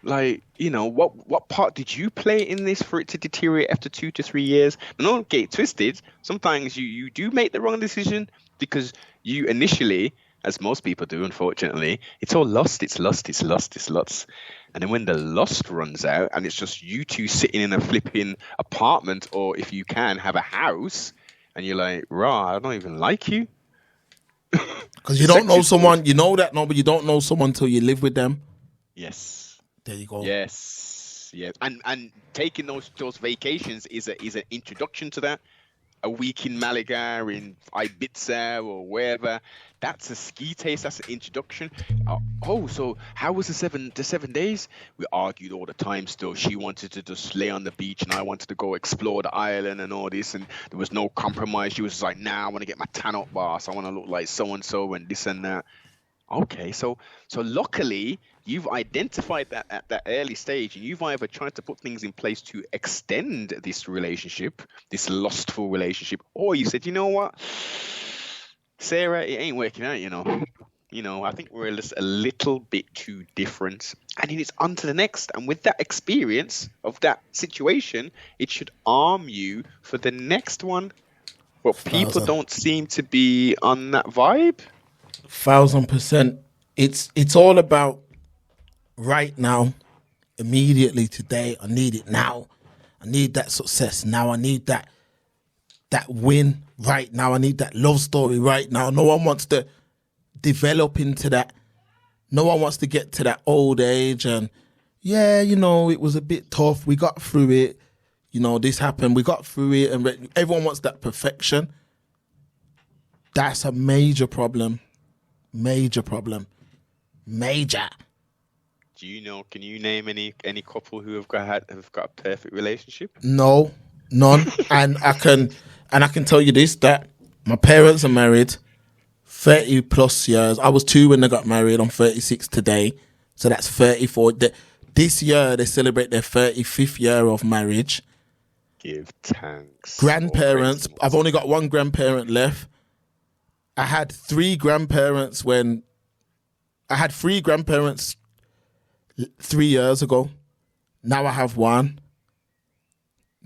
Like, what part did you play in this for it to deteriorate after 2 to 3 years? And don't get it twisted. Sometimes you do make the wrong decision because you initially, as most people do, unfortunately, it's all lust. It's lust. And then when the lust runs out and it's just you two sitting in a flipping apartment, or if you can have a house, and you're like, I don't even like you. Because you don't know someone, you know that, no, but you don't know someone until you live with them. Yes. There you go. Yes. And taking those vacations is an introduction to that. A week in Malaga, in Ibiza, or wherever. That's a ski taste. That's an introduction. So how was the 7 days? We argued all the time still. She wanted to just lay on the beach and I wanted to go explore the island and all this. And there was no compromise. She was like, I want to get my tan up, boss. I want to look like so-and-so and this and that. Okay, so luckily you've identified that at that early stage, and you've either tried to put things in place to extend this relationship, this lustful relationship, or you said, you know what, Sarah, it ain't working out. I think we're just a little bit too different, and then it's on to the next. And with that experience of that situation, it should arm you for the next one. But people don't seem to be on that vibe. 1,000%. It's all about right now, immediately, today. I need it now. I need that success now. I need that win right now. I need that love story right now. No one wants to develop into that. No one wants to get to that old age and, it was a bit tough. We got through it. This happened. We got through it. And everyone wants that perfection. That's a major problem. Major problem. Major. Do you know? Can you name any couple who have got a perfect relationship? No, none. and I can tell you this, that my parents are married 30 plus years. I was 2 when they got married. I'm 36 today, so that's 34. This year they celebrate their 35th year of marriage. Give thanks. Grandparents. I've only got one grandparent left. I had 3 grandparents 3 years ago. Now I have 1.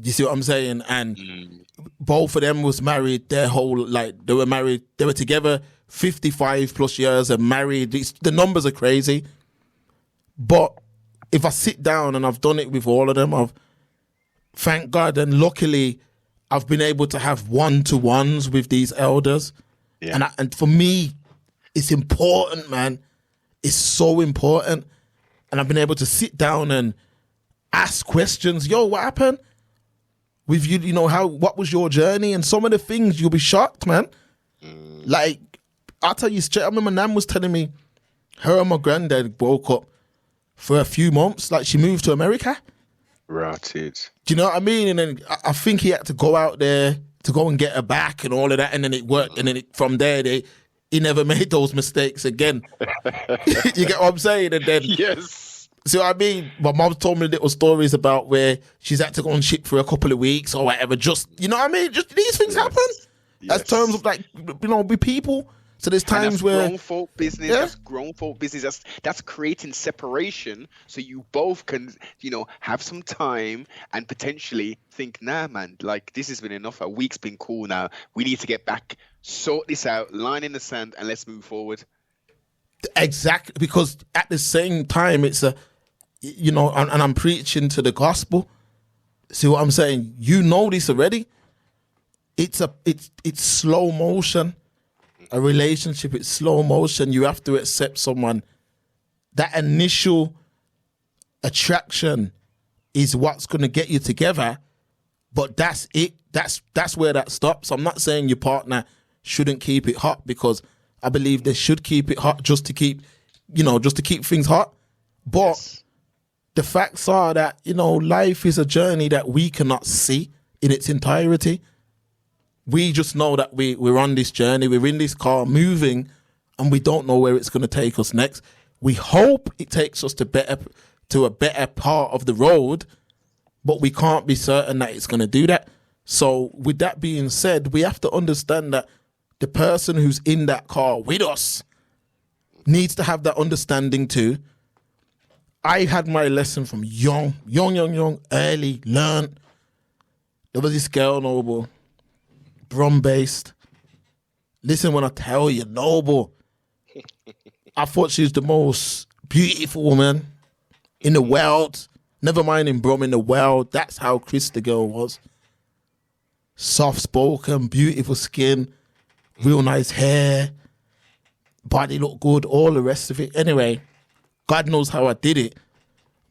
You see what I'm saying? And both of them was married their whole, they were married, they were together 55 plus years and married. The numbers are crazy. But if I sit down, and I've done it with all of them, thank God, and luckily I've been able to have one-to-ones with these elders. Yeah. And for me, it's important, man. It's so important. And I've been able to sit down and ask questions. Yo, what happened with you? What was your journey? And some of the things, you'll be shocked, man. I'll tell you straight. I remember Nan was telling me her and my granddad broke up for a few months. She moved to America. Right. Do you know what I mean? And then I think he had to go out there to go and get her back and all of that, and then it worked, and then from there he never made those mistakes again. You get what I'm saying? And then yes, see what I mean? My mom told me little stories about where she's had to go on ship for a couple of weeks or whatever. Just, you know what I mean? Just these things happen. As terms of with people. So there's times where grown folk business. That's grown folk business. That's creating separation, so you both can, have some time and potentially think, nah, man, this has been enough. A week's been cool now. We need to get back, sort this out, line in the sand, and let's move forward. Exactly, because at the same time, it's and I'm preaching to the gospel. See what I'm saying? You know this already. It's slow motion. A relationship, it's slow motion. You have to accept someone. That initial attraction is what's going to get you together, but that's it. That's where that stops. I'm not saying your partner shouldn't keep it hot, because I believe they should keep it hot just to keep things hot. But the facts are that, life is a journey that we cannot see in its entirety. We just know that we're on this journey, we're in this car moving, and we don't know where it's going to take us next. We hope it takes us to a better part of the road, but we can't be certain that it's going to do that. So with that being said, we have to understand that the person who's in that car with us needs to have that understanding too. I had my lesson from young, early, learned. There was this girl, Noble, Brum-based. Listen when I tell you, Noble. I thought she was the most beautiful woman in the world. Never mind in Brum, in the world. That's how Chris the girl was. Soft-spoken, beautiful skin, real nice hair, body looked good, all the rest of it. Anyway, God knows how I did it,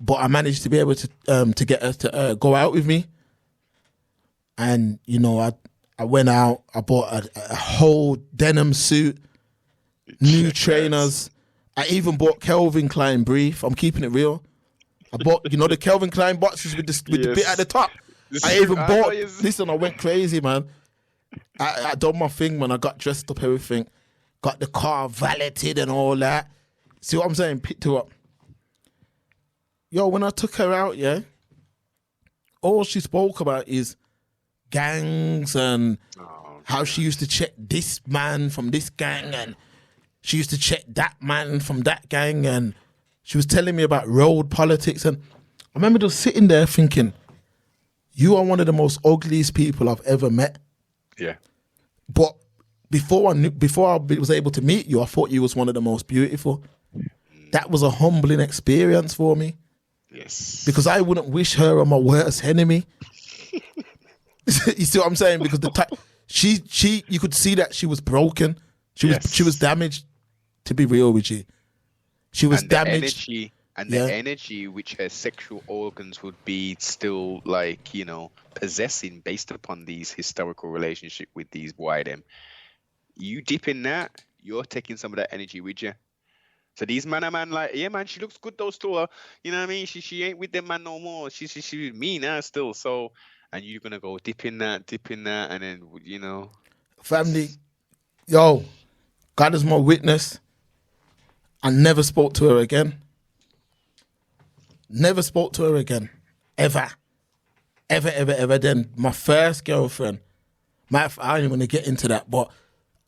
but I managed to be able to get her to go out with me. And, you know, I went out, I bought a whole denim suit, new trainers. I even bought Calvin Klein brief. I'm keeping it real. I bought, you know, the Calvin Klein boxes with the bit at the top. I even bought, listen, I went crazy, man. I done my thing, man. I got dressed up, everything. Got the car valeted and all that. See what I'm saying? Picked her up. Yo, when I took her out, yeah, all she spoke about is gangs and how she used to check this man from this gang and she used to check that man from that gang, and she was telling me about road politics. And I remember just sitting there thinking, you are one of the most ugliest people I've ever met. Yeah. But before I was able to meet you, I thought you was one of the most beautiful. That was a humbling experience for me. Yes. Because I wouldn't wish her on my worst enemy. You see what I'm saying? Because she you could see that she was broken. She was damaged. To be real with you, she was damaged. The energy which her sexual organs would be still, like, you know, possessing based upon these historical relationship with these YDM. You dip in that, you're taking some of that energy with you. So these man, like, yeah, man, she looks good though still. You know what I mean? She ain't with them man no more. She with me now still. So, and you're gonna go dip in that, and then, you know, family, yo, God is my witness. I never spoke to her again. Never spoke to her again. Ever. Then my first girlfriend, I don't even want to get into that, but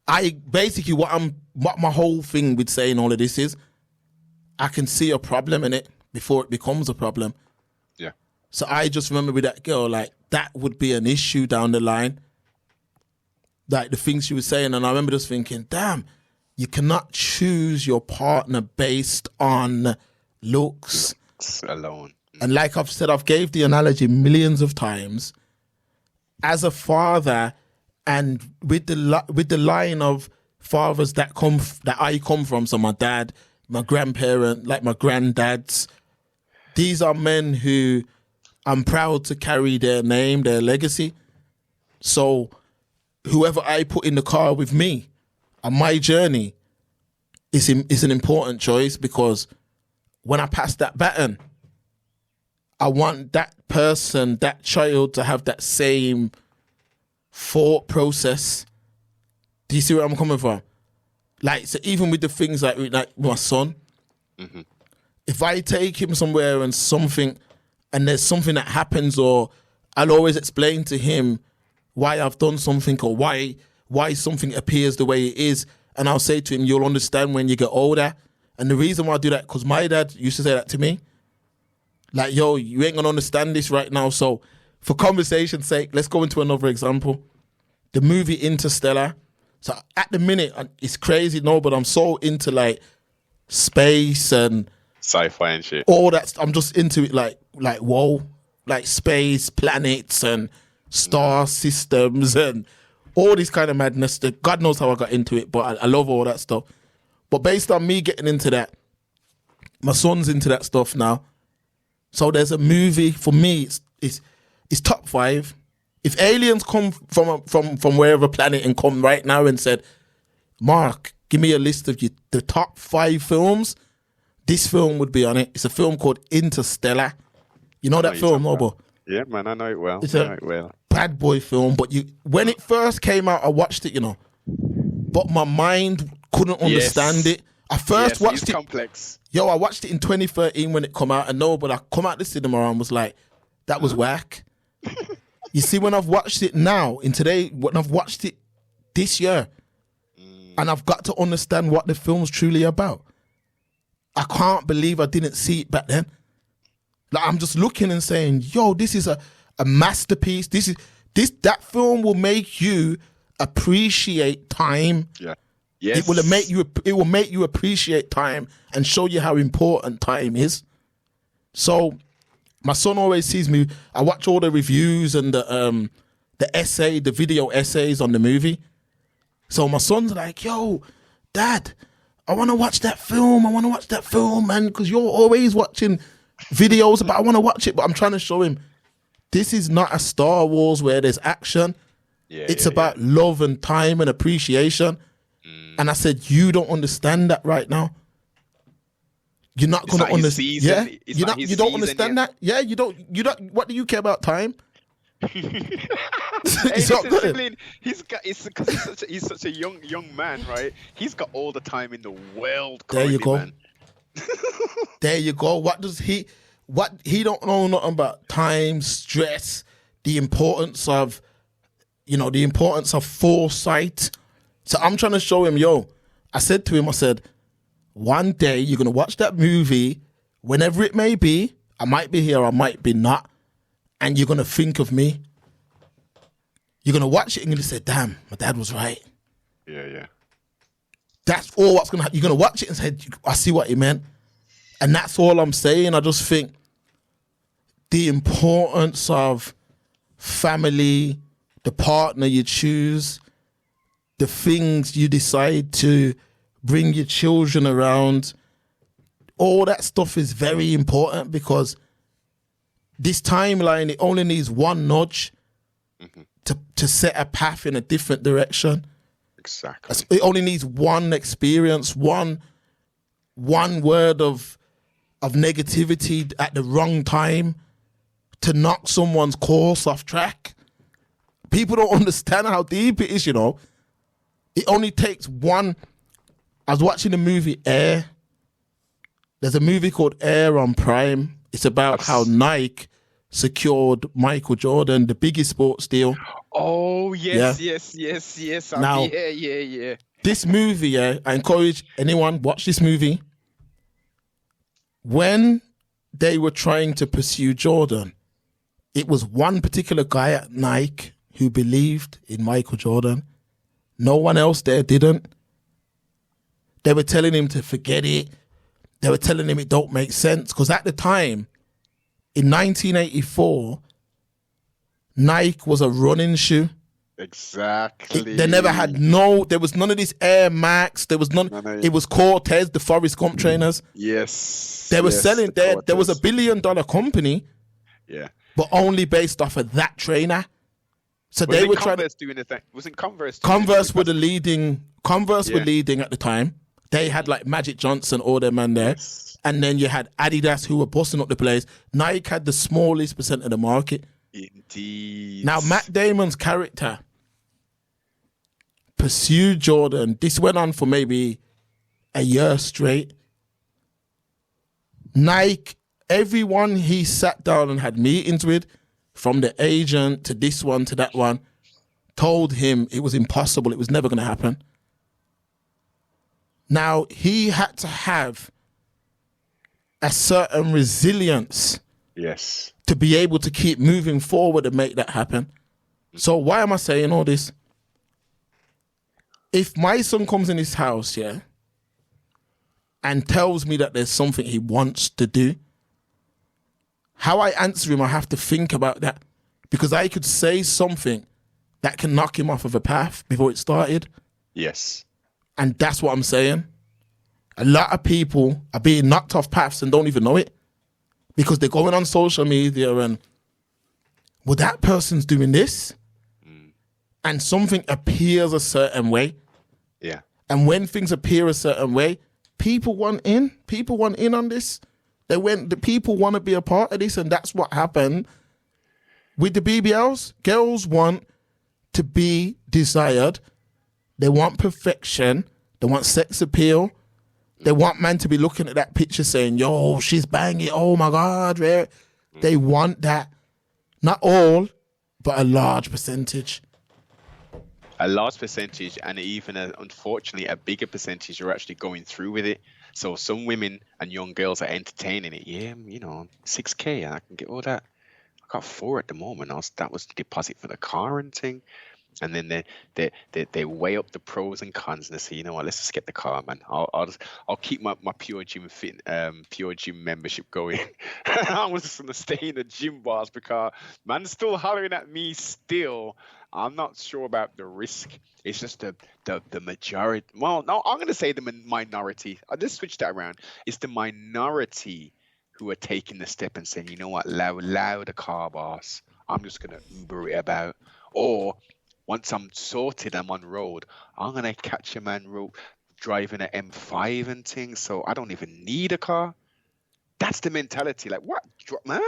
I basically what my whole thing with saying all of this is, I can see a problem in it before it becomes a problem. Yeah. So I just remember with that girl, like, that would be an issue down the line. Like the things she was saying, and I remember just thinking, damn, you cannot choose your partner based on looks alone. And like I've said, I've gave the analogy millions of times. As a father, and with the line of fathers that I come from, so my dad, my grandparent, like my granddads, these are men who I'm proud to carry their name, their legacy. So whoever I put in the car with me on my journey is an important choice, because when I pass that baton, I want that person, that child, to have that same thought process. Do you see where I'm coming from? Like, so even with the things like my son, if I take him somewhere and there's something that happens, or I'll always explain to him why I've done something, or why something appears the way it is. And I'll say to him, you'll understand when you get older. And the reason why I do that, because my dad used to say that to me. Like, yo, you ain't going to understand this right now. So for conversation's sake, let's go into another example. The movie Interstellar. So at the minute, it's crazy, no, but I'm so into like space and sci-fi and shit. All that. I'm just into it like whoa, like space, planets and star systems and all this kind of madness. That God knows how I got into it, but I love all that stuff. But based on me getting into that, my son's into that stuff now. So there's a movie, for me, it's top 5. If aliens come from wherever planet and come right now and said, Mark, give me a list of the top 5 films, this film would be on it. It's a film called Interstellar. You know that film, Nobo? Yeah, man, I know it well. It's a bad boy film, but when it first came out, I watched it, but my mind couldn't understand it. I first watched it. Complex. Yo, I watched it in 2013 when it come out, and I come out the cinema and was like, that was whack. You see, when I've watched it now, when I've watched it this year, and I've got to understand what the film's truly about, I can't believe I didn't see it back then. Like, I'm just looking and saying, yo, this is a masterpiece. That film will make you appreciate time. Yeah. Yes. It will make you appreciate time and show you how important time is. So my son always sees me. I watch all the reviews and the video essays on the movie. So my son's like, yo, Dad, I want to watch that film. Man, because you're always watching videos about I want to watch it. But I'm trying to show him this is not a Star Wars where there's action. It's about love and time and appreciation. And I said, you don't understand that right now. You're not going to understand. Yeah, you don't understand that. Yeah, you don't. What do you care about time? He's such a young man, right? He's got all the time in the world. There you go. Man. There you go. What he don't know nothing about time, stress, the importance of foresight. So I'm trying to show him, I said to him, one day you're going to watch that movie, whenever it may be. I might be here, I might be not. And you're going to think of me. You're going to watch it and you're going to say, damn, my dad was right. Yeah. That's all what's going to happen. You're going to watch it and say, I see what he meant. And that's all I'm saying. I just think the importance of family, the partner you choose, the things you decide to bring your children around, all that stuff is very important, because this timeline, it only needs one nudge to set a path in a different direction. Exactly. It only needs one experience, one word of negativity at the wrong time to knock someone's course off track. People don't understand how deep it is, It only takes one. I was watching the movie Air. There's a movie called Air on Prime. It's about how Nike secured Michael Jordan, the biggest sports deal. Oh, yes. Now, yeah. This movie, I encourage anyone, watch this movie. When they were trying to pursue Jordan, it was one particular guy at Nike who believed in Michael Jordan. No one else there didn't. They were telling him to forget it. They were telling him it don't make sense. Because at the time, in 1984, Nike was a running shoe. Exactly. There was none of this Air Max. There was none. It was Cortez, the Forrest Gump trainers. Yes. They were selling, there was $1 billion company. Yeah. But only based off of that trainer. So they were trying to doing the thing. Wasn't Converse? Converse were the leading. Converse were leading at the time. They had like Magic Johnson, all them man there, and then you had Adidas who were busting up the place. Nike had the smallest percent of the market. Indeed. Now Matt Damon's character pursued Jordan. This went on for maybe a year straight. Nike, everyone he sat down and had meetings with, from the agent to this one to that one, told him it was impossible. It was never going to happen. Now, he had to have a certain resilience to be able to keep moving forward and make that happen. So why am I saying all this? If my son comes in his house, and tells me that there's something he wants to do, how I answer him, I have to think about that, because I could say something that can knock him off of a path before it started. Yes. And that's what I'm saying. A lot of people are being knocked off paths and don't even know it, because they're going on social media and, well, that person's doing this. And something appears a certain way. Yeah. And when things appear a certain way, people want in. People want in on this. The people want to be a part of this, and that's what happened with the BBLs. Girls want to be desired. They want perfection. They want sex appeal. They want man to be looking at that picture saying, yo, she's banging. Oh, my God. They want that. Not all, but a large percentage. A large percentage, and even unfortunately a bigger percentage are actually going through with it. So some women and young girls are entertaining it. Yeah, 6K, I can get all that. I got 4 at the moment. That was the deposit for the car and thing. And then they weigh up the pros and cons, and they say, you know what, let's just get the car, man. I'll keep my pure gym membership going. I was just gonna stay in the gym bars because man's still hollering at me still. I'm not sure about the risk. It's just the majority. Well, no, I'm gonna say the minority. I'll just switch that around. It's the minority who are taking the step and saying, you know what, allow the car, boss. I'm just gonna Uber it about, or once I'm sorted, I'm on road, I'm going to catch a man driving an M5 and things, so I don't even need a car. That's the mentality. Like, what, man?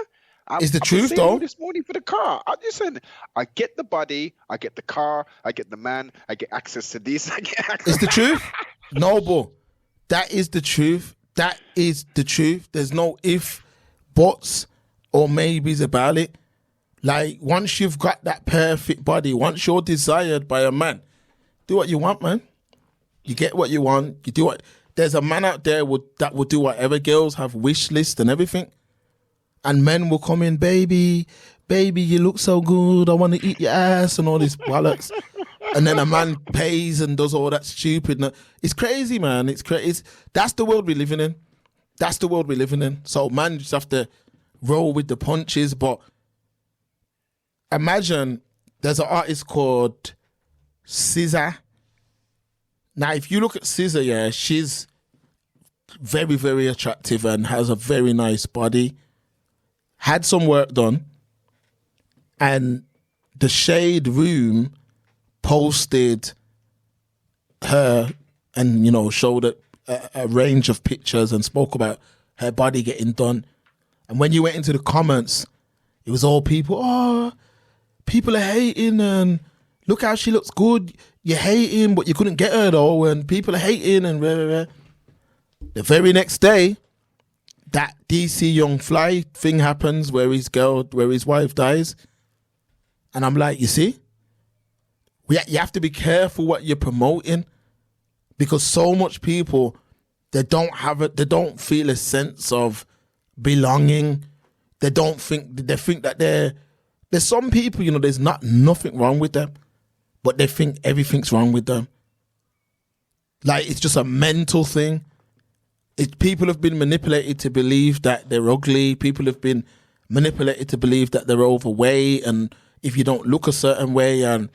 It's the truth, though. This morning for the car. I get the body, I get the car, I get the man, I get access to this, I get access. It's the truth. Noble. That is the truth. That is the truth. There's no if, buts, or maybes about it. Like, once you've got that perfect body, once you're desired by a man, do what you want, man. You get what you want. You do what. There's a man out there that will do whatever. Girls have wish lists and everything. And men will come in, baby, you look so good. I want to eat your ass and all this bollocks. And then a man pays and does all that stupid. It's crazy, man. It's crazy. That's the world we're living in. That's the world we're living in. So man just have to roll with the punches, but imagine there's an artist called SZA. Now, if you look at SZA, yeah, she's very, very attractive and has a very nice body. Had some work done. And the Shade Room posted her and, showed a range of pictures and spoke about her body getting done. And when you went into the comments, it was all people, people are hating and look how she looks good. You're hating, but you couldn't get her though. And people are hating and blah, blah, blah. The very next day, that DC Young Fly thing happens where his wife dies. And I'm like, you see, you have to be careful what you're promoting because so much people, they don't feel a sense of belonging. They think that there's some people, there's nothing wrong with them, but they think everything's wrong with them. Like, it's just a mental thing. People have been manipulated to believe that they're ugly. People have been manipulated to believe that they're overweight and if you don't look a certain way. And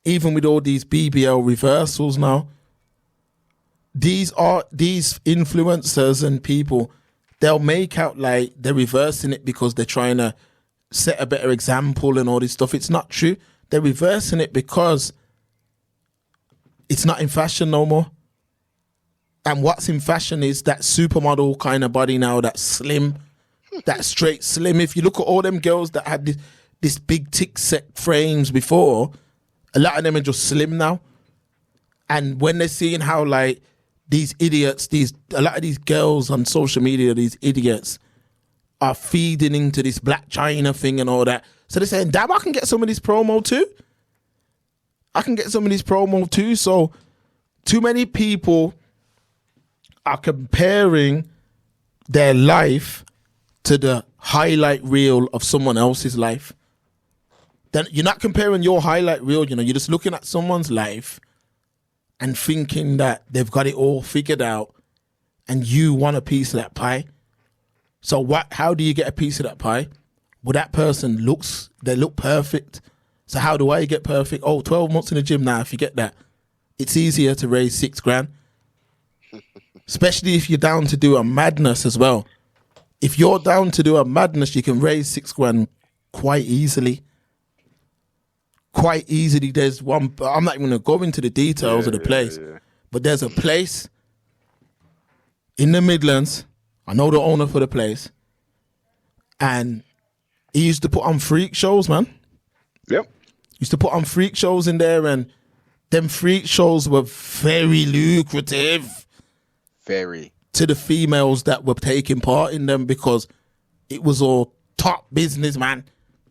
even with all these BBL reversals now, these influencers and people, they'll make out like they're reversing it because they're trying to set a better example and all this stuff. It's not true. They're reversing it because it's not in fashion no more. And what's in fashion is that supermodel kind of body now, that slim, that straight slim. If you look at all them girls that had this big tick set frames before, a lot of them are just slim now. And when they're seeing how like these idiots, a lot of these girls on social media, these idiots are feeding into this Black China thing and all that. So they're saying, damn, I can get some of this promo too. So too many people are comparing their life to the highlight reel of someone else's life. Then you're not comparing your highlight reel, you're just looking at someone's life and thinking that they've got it all figured out and you want a piece of that pie. So how do you get a piece of that pie? Well, that person they look perfect. So how do I get perfect? 12 months in the gym now, if you get that, it's easier to raise $6,000. Especially if you're down to do a madness as well. If you're down to do a madness, you can raise $6,000 quite easily. There's one, I'm not even going to go into the details of the place, but there's a place in the Midlands. I know the owner for the place. And he used to put on freak shows, man. Yep. Used to put on freak shows in there, and them freak shows were very lucrative. Very. To the females that were taking part in them because it was all top business, man.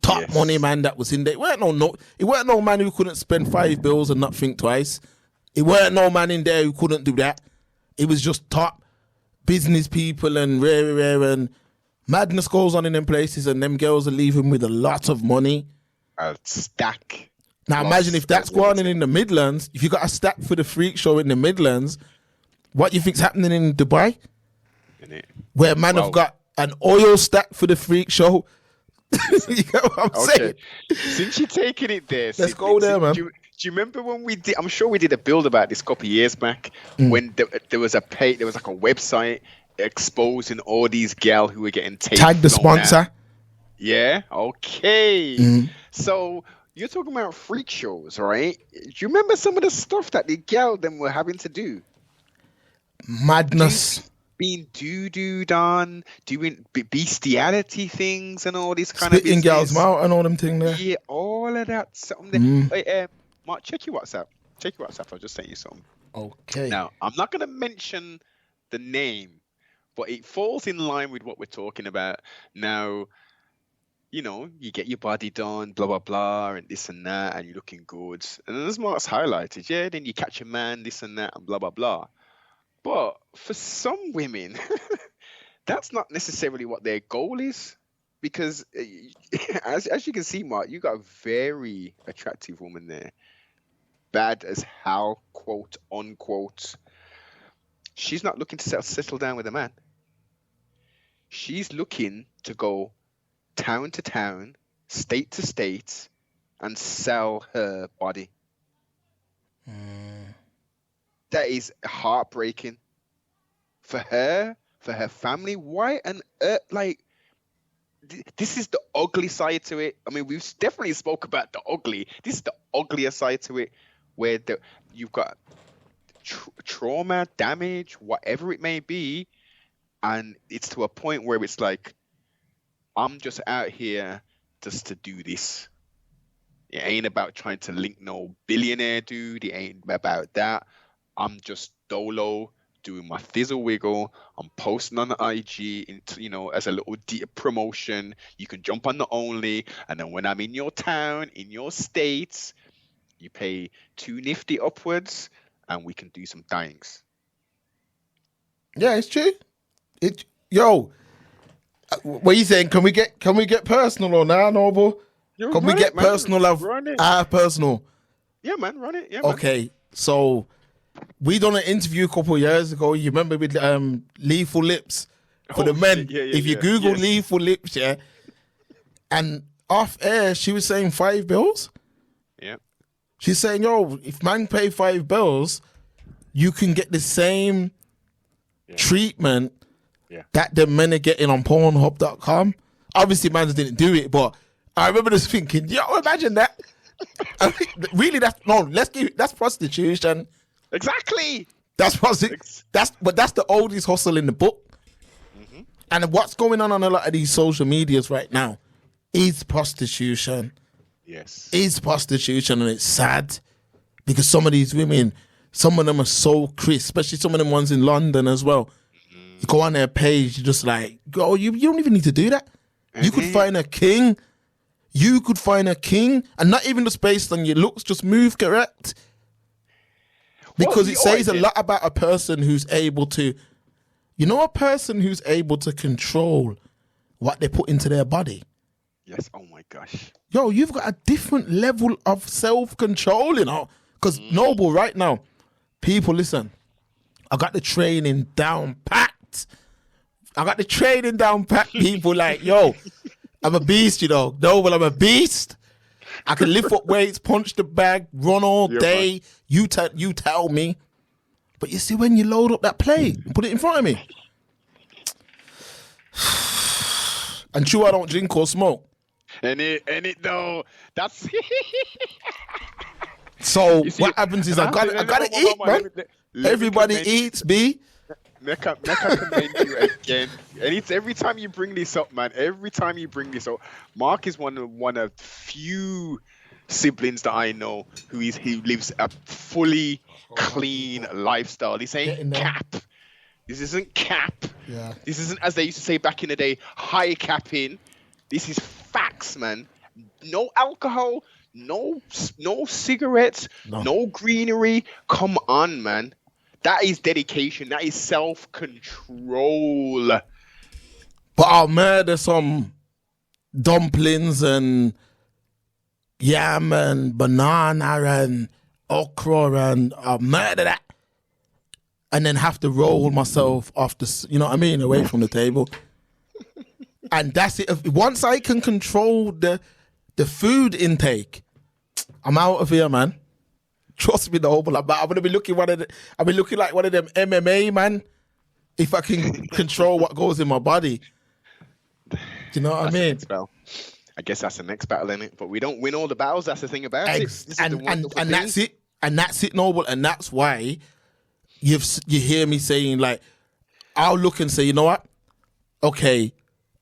top money man that was in there. It weren't no man who couldn't spend 5 bills and not think twice. It weren't no man in there who couldn't do that. It was just top business people and rare and madness goes on in them places, and them girls are leaving with a lot of money. A stack. Now imagine if that's going on in the Midlands. If you got a stack for the freak show in the Midlands, what you think's happening in Dubai? Where man have got an oil stack for the freak show. You get what I'm saying? Since you're taking it there, let's go there, man. Do you remember when we did? I'm sure we did a build about this a couple of years back when there was like a website exposing all these gal who were getting taken. Tag the sponsor. Out. Yeah. Okay. So you're talking about freak shows, right? Do you remember some of the stuff that the gal them were having to do? Madness. Being doo-dooed on, doing bestiality things and all this kind of spitting girls' mouth and all them things there. Yeah, all of that. Something. Wait, Mark, check your WhatsApp. I'll just send you something. Okay. Now, I'm not going to mention the name, but it falls in line with what we're talking about. Now, you know, you get your body done, blah, blah, blah, and this and that, and you're looking good. And then as Mark's highlighted, yeah, then you catch a man, this and that, and blah, blah, blah. But for some women, that's not necessarily what their goal is, because as you can see, Mark, you got a very attractive woman there. Bad as how, quote unquote. She's not looking to settle down with a man. She's looking to go town to town, state to state, and sell her body. That is heartbreaking for her, for her family. Why on earth? Like, this is the ugly side to it. I mean, we've definitely spoke about the ugly. This is the uglier side to it, where you've got trauma, damage, whatever it may be, and it's to a point where it's like, I'm just out here just to do this. It ain't about trying to link no billionaire dude. It ain't about that. I'm just dolo doing my thizzle wiggle. I'm posting on the IG, as a little promotion. You can jump on the Only, and then when I'm in your town, in your states, you pay $250 upwards, and we can do some things. Yeah, it's true. What are you saying? Can we get personal on that, Noble? Can we get personal of our personal? Yeah, man, run it. Yeah, man. Okay, so we done an interview a couple of years ago. You remember with Lethal Lips for the men? Yeah, if you Google Lethal Lips, yeah, and off air she was saying 5 bills. Yeah, she's saying, yo, if man pay 5 bills, you can get the same treatment that the men are getting on Pornhub.com. Obviously, man didn't do it, but I remember just thinking, yo, imagine that. I mean, really, that's prostitution. Exactly. That's the oldest hustle in the book. Mm-hmm. And what's going on a lot of these social medias right now is prostitution. Yes. Is prostitution, and it's sad because some of these women, some of them are so crisp, especially some of them ones in London as well. Mm-hmm. You go on their page, you're just like, oh, you don't even need to do that. Mm-hmm. You could find a king. You could find a king, and not even just based on your looks, just move correct. Because it says a lot about a person who's able to, a person who's able to control what they put into their body. Yes, oh my gosh. Yo, you've got a different level of self-control, Because Noble, right now, people, listen, I got the training down packed. People like, yo, I'm a beast, Noble, I'm a beast. I can lift up weights, punch the bag, run all day. Man. You tell me. But you see, when you load up that plate and put it in front of me. And true, I don't drink or smoke. And it though, that's... So what happens is I gotta eat, man. Everybody eats, B. Mecca commend you again. And it's every time you bring this up, man. Mark is one of few siblings that I know who lives a fully clean lifestyle. This ain't cap. This isn't cap. Yeah. This isn't, as they used to say back in the day, high capping. This is facts, man. no alcohol, no cigarettes, no greenery. Come on, man. That is dedication. That is self-control. But I'll murder some dumplings and yam and banana and okra, and I'll murder that. And then have to roll myself off the, you know what I mean, away from the table. And that's it. Once I can control the food intake, I'm out of here, man. Trust me, though. But I'm gonna be looking like one of them MMA, man. If I can control what goes in my body. Do you know what I mean? I guess that's the next battle, isn't it? But we don't win all the battles. That's the thing about it. And that's it. And that's it, Noble. And that's why you hear me saying, like, I'll look and say, you know what? Okay,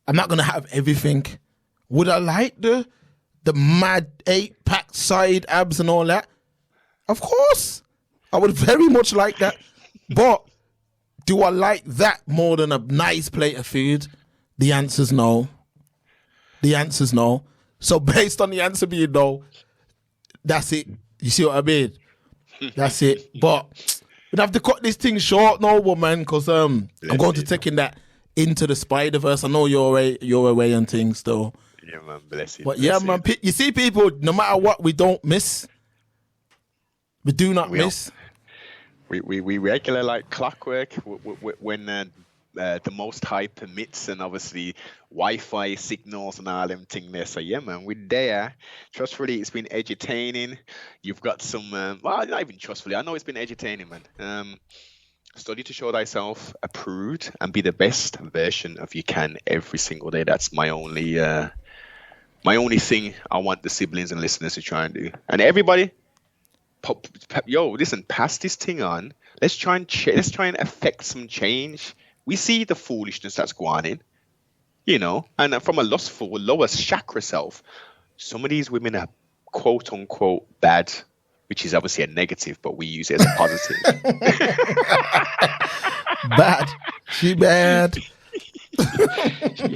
I'm not gonna have everything. Would I like the mad 8-pack side abs and all that? Of course, I would very much like that. But do I like that more than a nice plate of food? The answer's no. The answer's no. So based on the answer being no, that's it. You see what I mean? That's it. But we'd have to cut this thing short, Noble, man, because I'm going to taking that into the Spider-Verse. I know you're away and things, though. Yeah, man, bless you. But yeah, man, you see, people, no matter what, we don't miss. We do not miss. We regular like clockwork when the most high permits, and obviously Wi-Fi signals and all them thing there. So yeah, man, we're there. Trustfully, it's been edutaining. You've got some, well, not even trustfully. I know it's been edutaining, man. Study to show thyself approved and be the best version of you can every single day. That's my only thing I want the siblings and listeners to try and do. And everybody, listen, pass this thing on. Let's try and affect some change. We see the foolishness that's going on, you know, and from a lustful, lower chakra self, some of these women are quote unquote bad, which is obviously a negative, but we use it as a positive. Bad. She bad.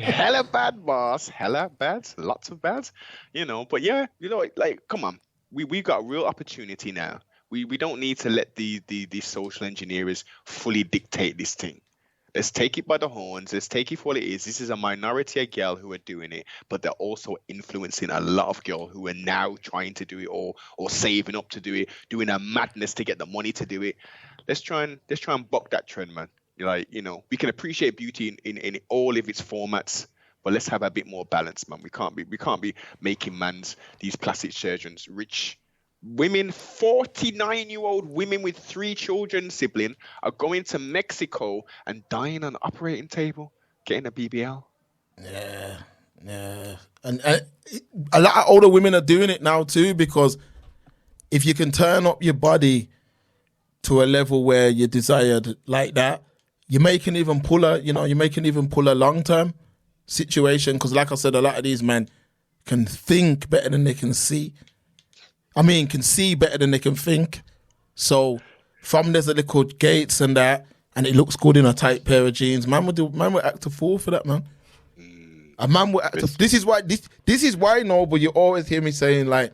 Hella bad, boss. Hella bad. Lots of bad. You know, but yeah, you know, like, come on. We've got a real opportunity now. We don't need to let the social engineers fully dictate this thing. Let's take it by the horns. Let's take it for what it is. This is a minority of girls who are doing it, but they're also influencing a lot of girls who are now trying to do it or saving up to do it, doing a madness to get the money to do it. Let's try and buck that trend, man. Like, you know, we can appreciate beauty in all of its formats, but let's have a bit more balance, man. We can't be making these plastic surgeons rich. Women, 49-year-old women with 3 children, sibling, are going to Mexico and dying on the operating table, getting a BBL. Yeah. And a lot of older women are doing it now too, because if you can turn up your body to a level where you're desired like that, you may can even pull a long-term situation. Because like I said, a lot of these men can think better than they can see. Can see better than they can think. So from there's a little gates and that, and it looks good in a tight pair of jeans, man would act a fool for that, man. A man would act. This is why, no, but you always hear me saying, like,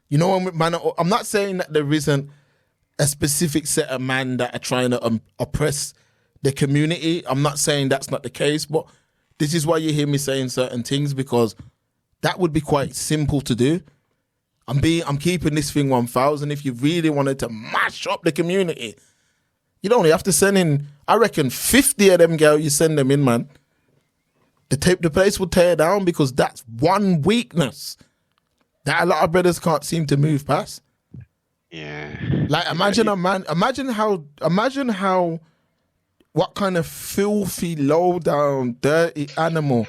you know, man, I'm not saying that there isn't a specific set of men that are trying to oppress the community. I'm not saying that's not the case, but this is why you hear me saying certain things, because that would be quite simple to do. I'm keeping this thing 1,000. If you really wanted to mash up the community, you'd only have to send in, I reckon, 50 of them girls. You send them in, man. The place will tear down, because that's one weakness that a lot of brothers can't seem to move past. Yeah. Like, imagine a man. Imagine how. What kind of filthy, low down, dirty animal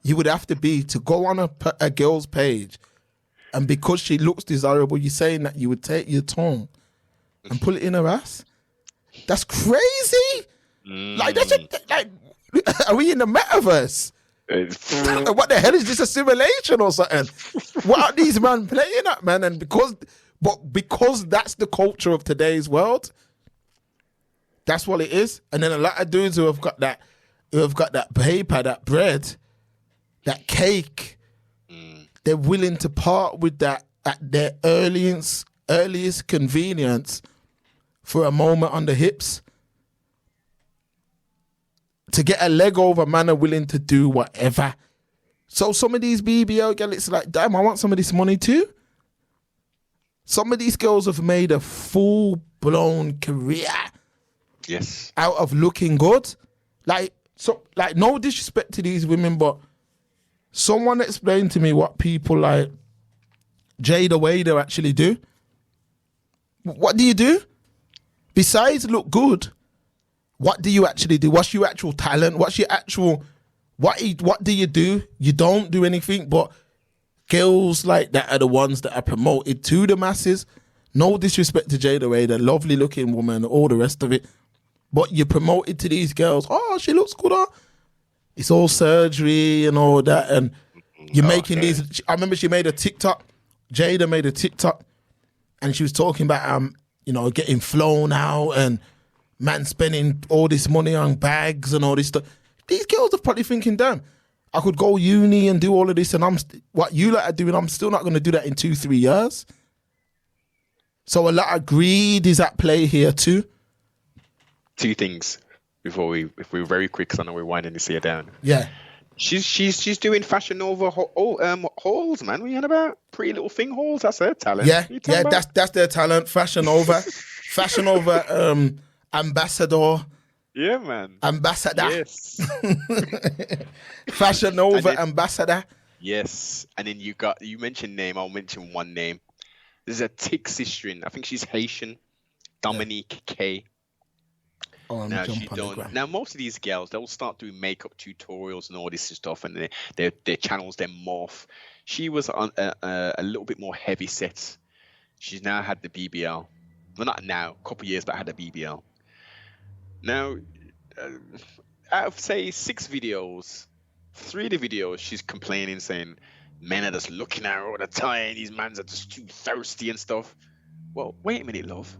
you would have to be to go on a girl's page. And because she looks desirable, you're saying that you would take your tongue and put it in her ass? That's crazy. Like, that's like, are we in the metaverse? What the hell is this, a simulation or something? What are these men playing at, man? And because that's the culture of today's world, that's what it is. And then a lot of dudes who have got that paper, that bread, that cake, they're willing to part with that at their earliest convenience for a moment on the hips. To get a leg over, man are willing to do whatever. So some of these BBL girls, it's like, damn, I want some of this money too. Some of these girls have made a full-blown career out of looking good. Like, no disrespect to these women, but someone explained to me what people like Jada Wader actually do. What do you do? Besides look good, what do you actually do? What's your actual talent? What's your actual... What do you do? You don't do anything, but girls like that are the ones that are promoted to the masses. No disrespect to Jada Wader, lovely looking woman, all the rest of it. But you're promoted to these girls. Oh, she looks good. Huh? It's all surgery and all that. And you're making these... I remember she made a TikTok. Jada made a TikTok. And she was talking about, getting flown out and man spending all this money on bags and all this stuff. These girls are probably thinking, damn, I could go uni and do all of this, and what you like are doing, I'm still not going to do that in 2-3 years. So a lot of greed is at play here too. Two things if we're very quick, because I know we're winding this here down. Yeah. She's doing Fashion Nova hauls, man. What are you on about? Pretty Little Thing hauls. That's her talent. Yeah, that's their talent. Fashion Nova, Fashion Nova ambassador. Yeah, man. Ambassador. Yes. Fashion Nova ambassador. Yes. And then you mentioned name. I'll mention one name. There's a Tick sister. I think she's Haitian. Dominique K. Oh, now most of these girls, they'll start doing makeup tutorials and all this stuff, and their channels then morph. She was on a little bit more heavy set. She's now had the BBL. Well, not now, a couple of years back, had the BBL. Now, out of say 6 videos, 3 of the videos she's complaining, saying men are just looking at her all the time. These mans are just too thirsty and stuff. Well, wait a minute, love.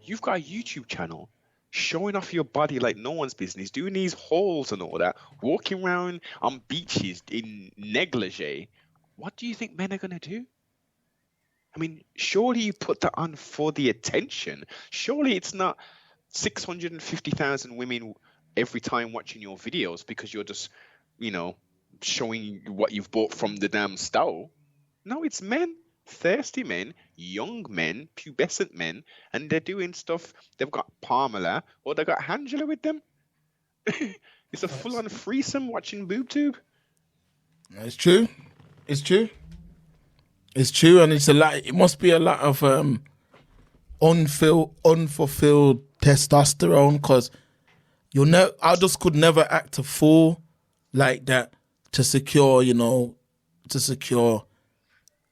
You've got a YouTube channel showing off your body like no one's business, doing these hauls and all that, walking around on beaches in negligee. What do you think men are going to do? I mean, surely you put that on for the attention. Surely it's not 650,000 women every time watching your videos because you're just, showing what you've bought from the damn store. No, it's men. Thirsty men, young men, pubescent men, and they're doing stuff. They've got Pamela or they've got Angela with them. It's a full-on threesome watching BoobTube. It's true. It's true. It's true, and it's a lot. It must be a lot of unfulfilled testosterone, because I just could never act a fool like that to secure,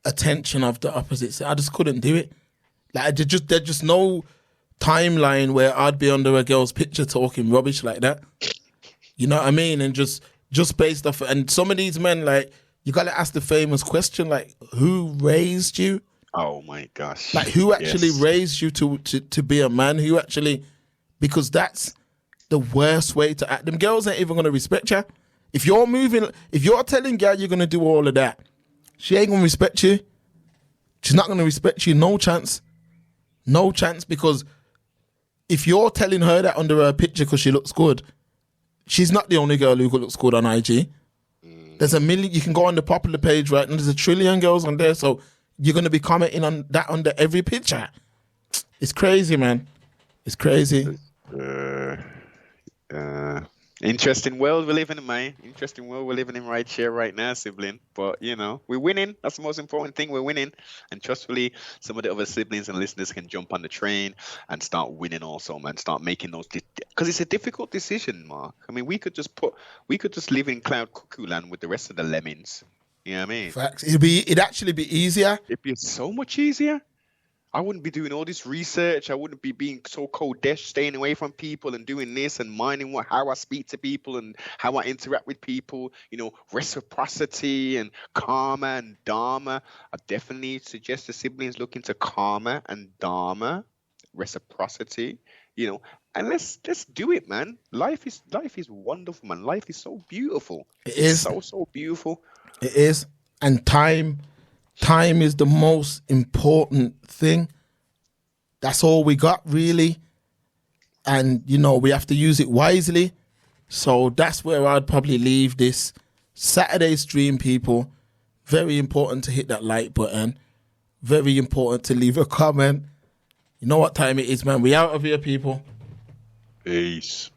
attention of the opposite sex. I just couldn't do it. Like there's just no timeline where I'd be under a girl's picture talking rubbish like that. You know what I mean? And just based off. And some of these men, like, you gotta ask the famous question, like, who raised you? Oh my gosh! Like, who actually raised you to be a man? Who actually? Because that's the worst way to act. Them girls ain't even gonna respect you. If you're telling girl you're gonna do all of that, she ain't gonna respect you. She's not gonna respect you. No chance. No chance, because if you're telling her that under her picture because she looks good, she's not the only girl who looks good on IG. There's a million. You can go on the popular page right now. There's 1 trillion girls on there, so you're gonna be commenting on that under every picture. It's crazy, man. It's crazy. Interesting world we're living in, man. Interesting world we're living in right here, right now, sibling. But, we're winning. That's the most important thing. We're winning. And trustfully, some of the other siblings and listeners can jump on the train and start winning also, man. Start making those... Because it's a difficult decision, Mark. I mean, we could just live in cloud cuckoo land with the rest of the lemmings. You know what I mean? Facts. It'd actually be easier. It'd be so much easier. I wouldn't be doing all this research. I wouldn't be being so Kodesh, staying away from people and doing this and minding how I speak to people and how I interact with people. Reciprocity and karma and dharma. I definitely suggest the siblings look into karma and dharma, reciprocity. And let's do it, man. Life is wonderful, man. Life is so beautiful. It is so beautiful. It is. And time is the most important thing. That's all we got, really. And, you know, we have to use it wisely. So that's where I'd probably leave this Saturday stream, people. Very important to hit that like button. Very important to leave a comment. You know what time it is, man. We out of here, people. Peace.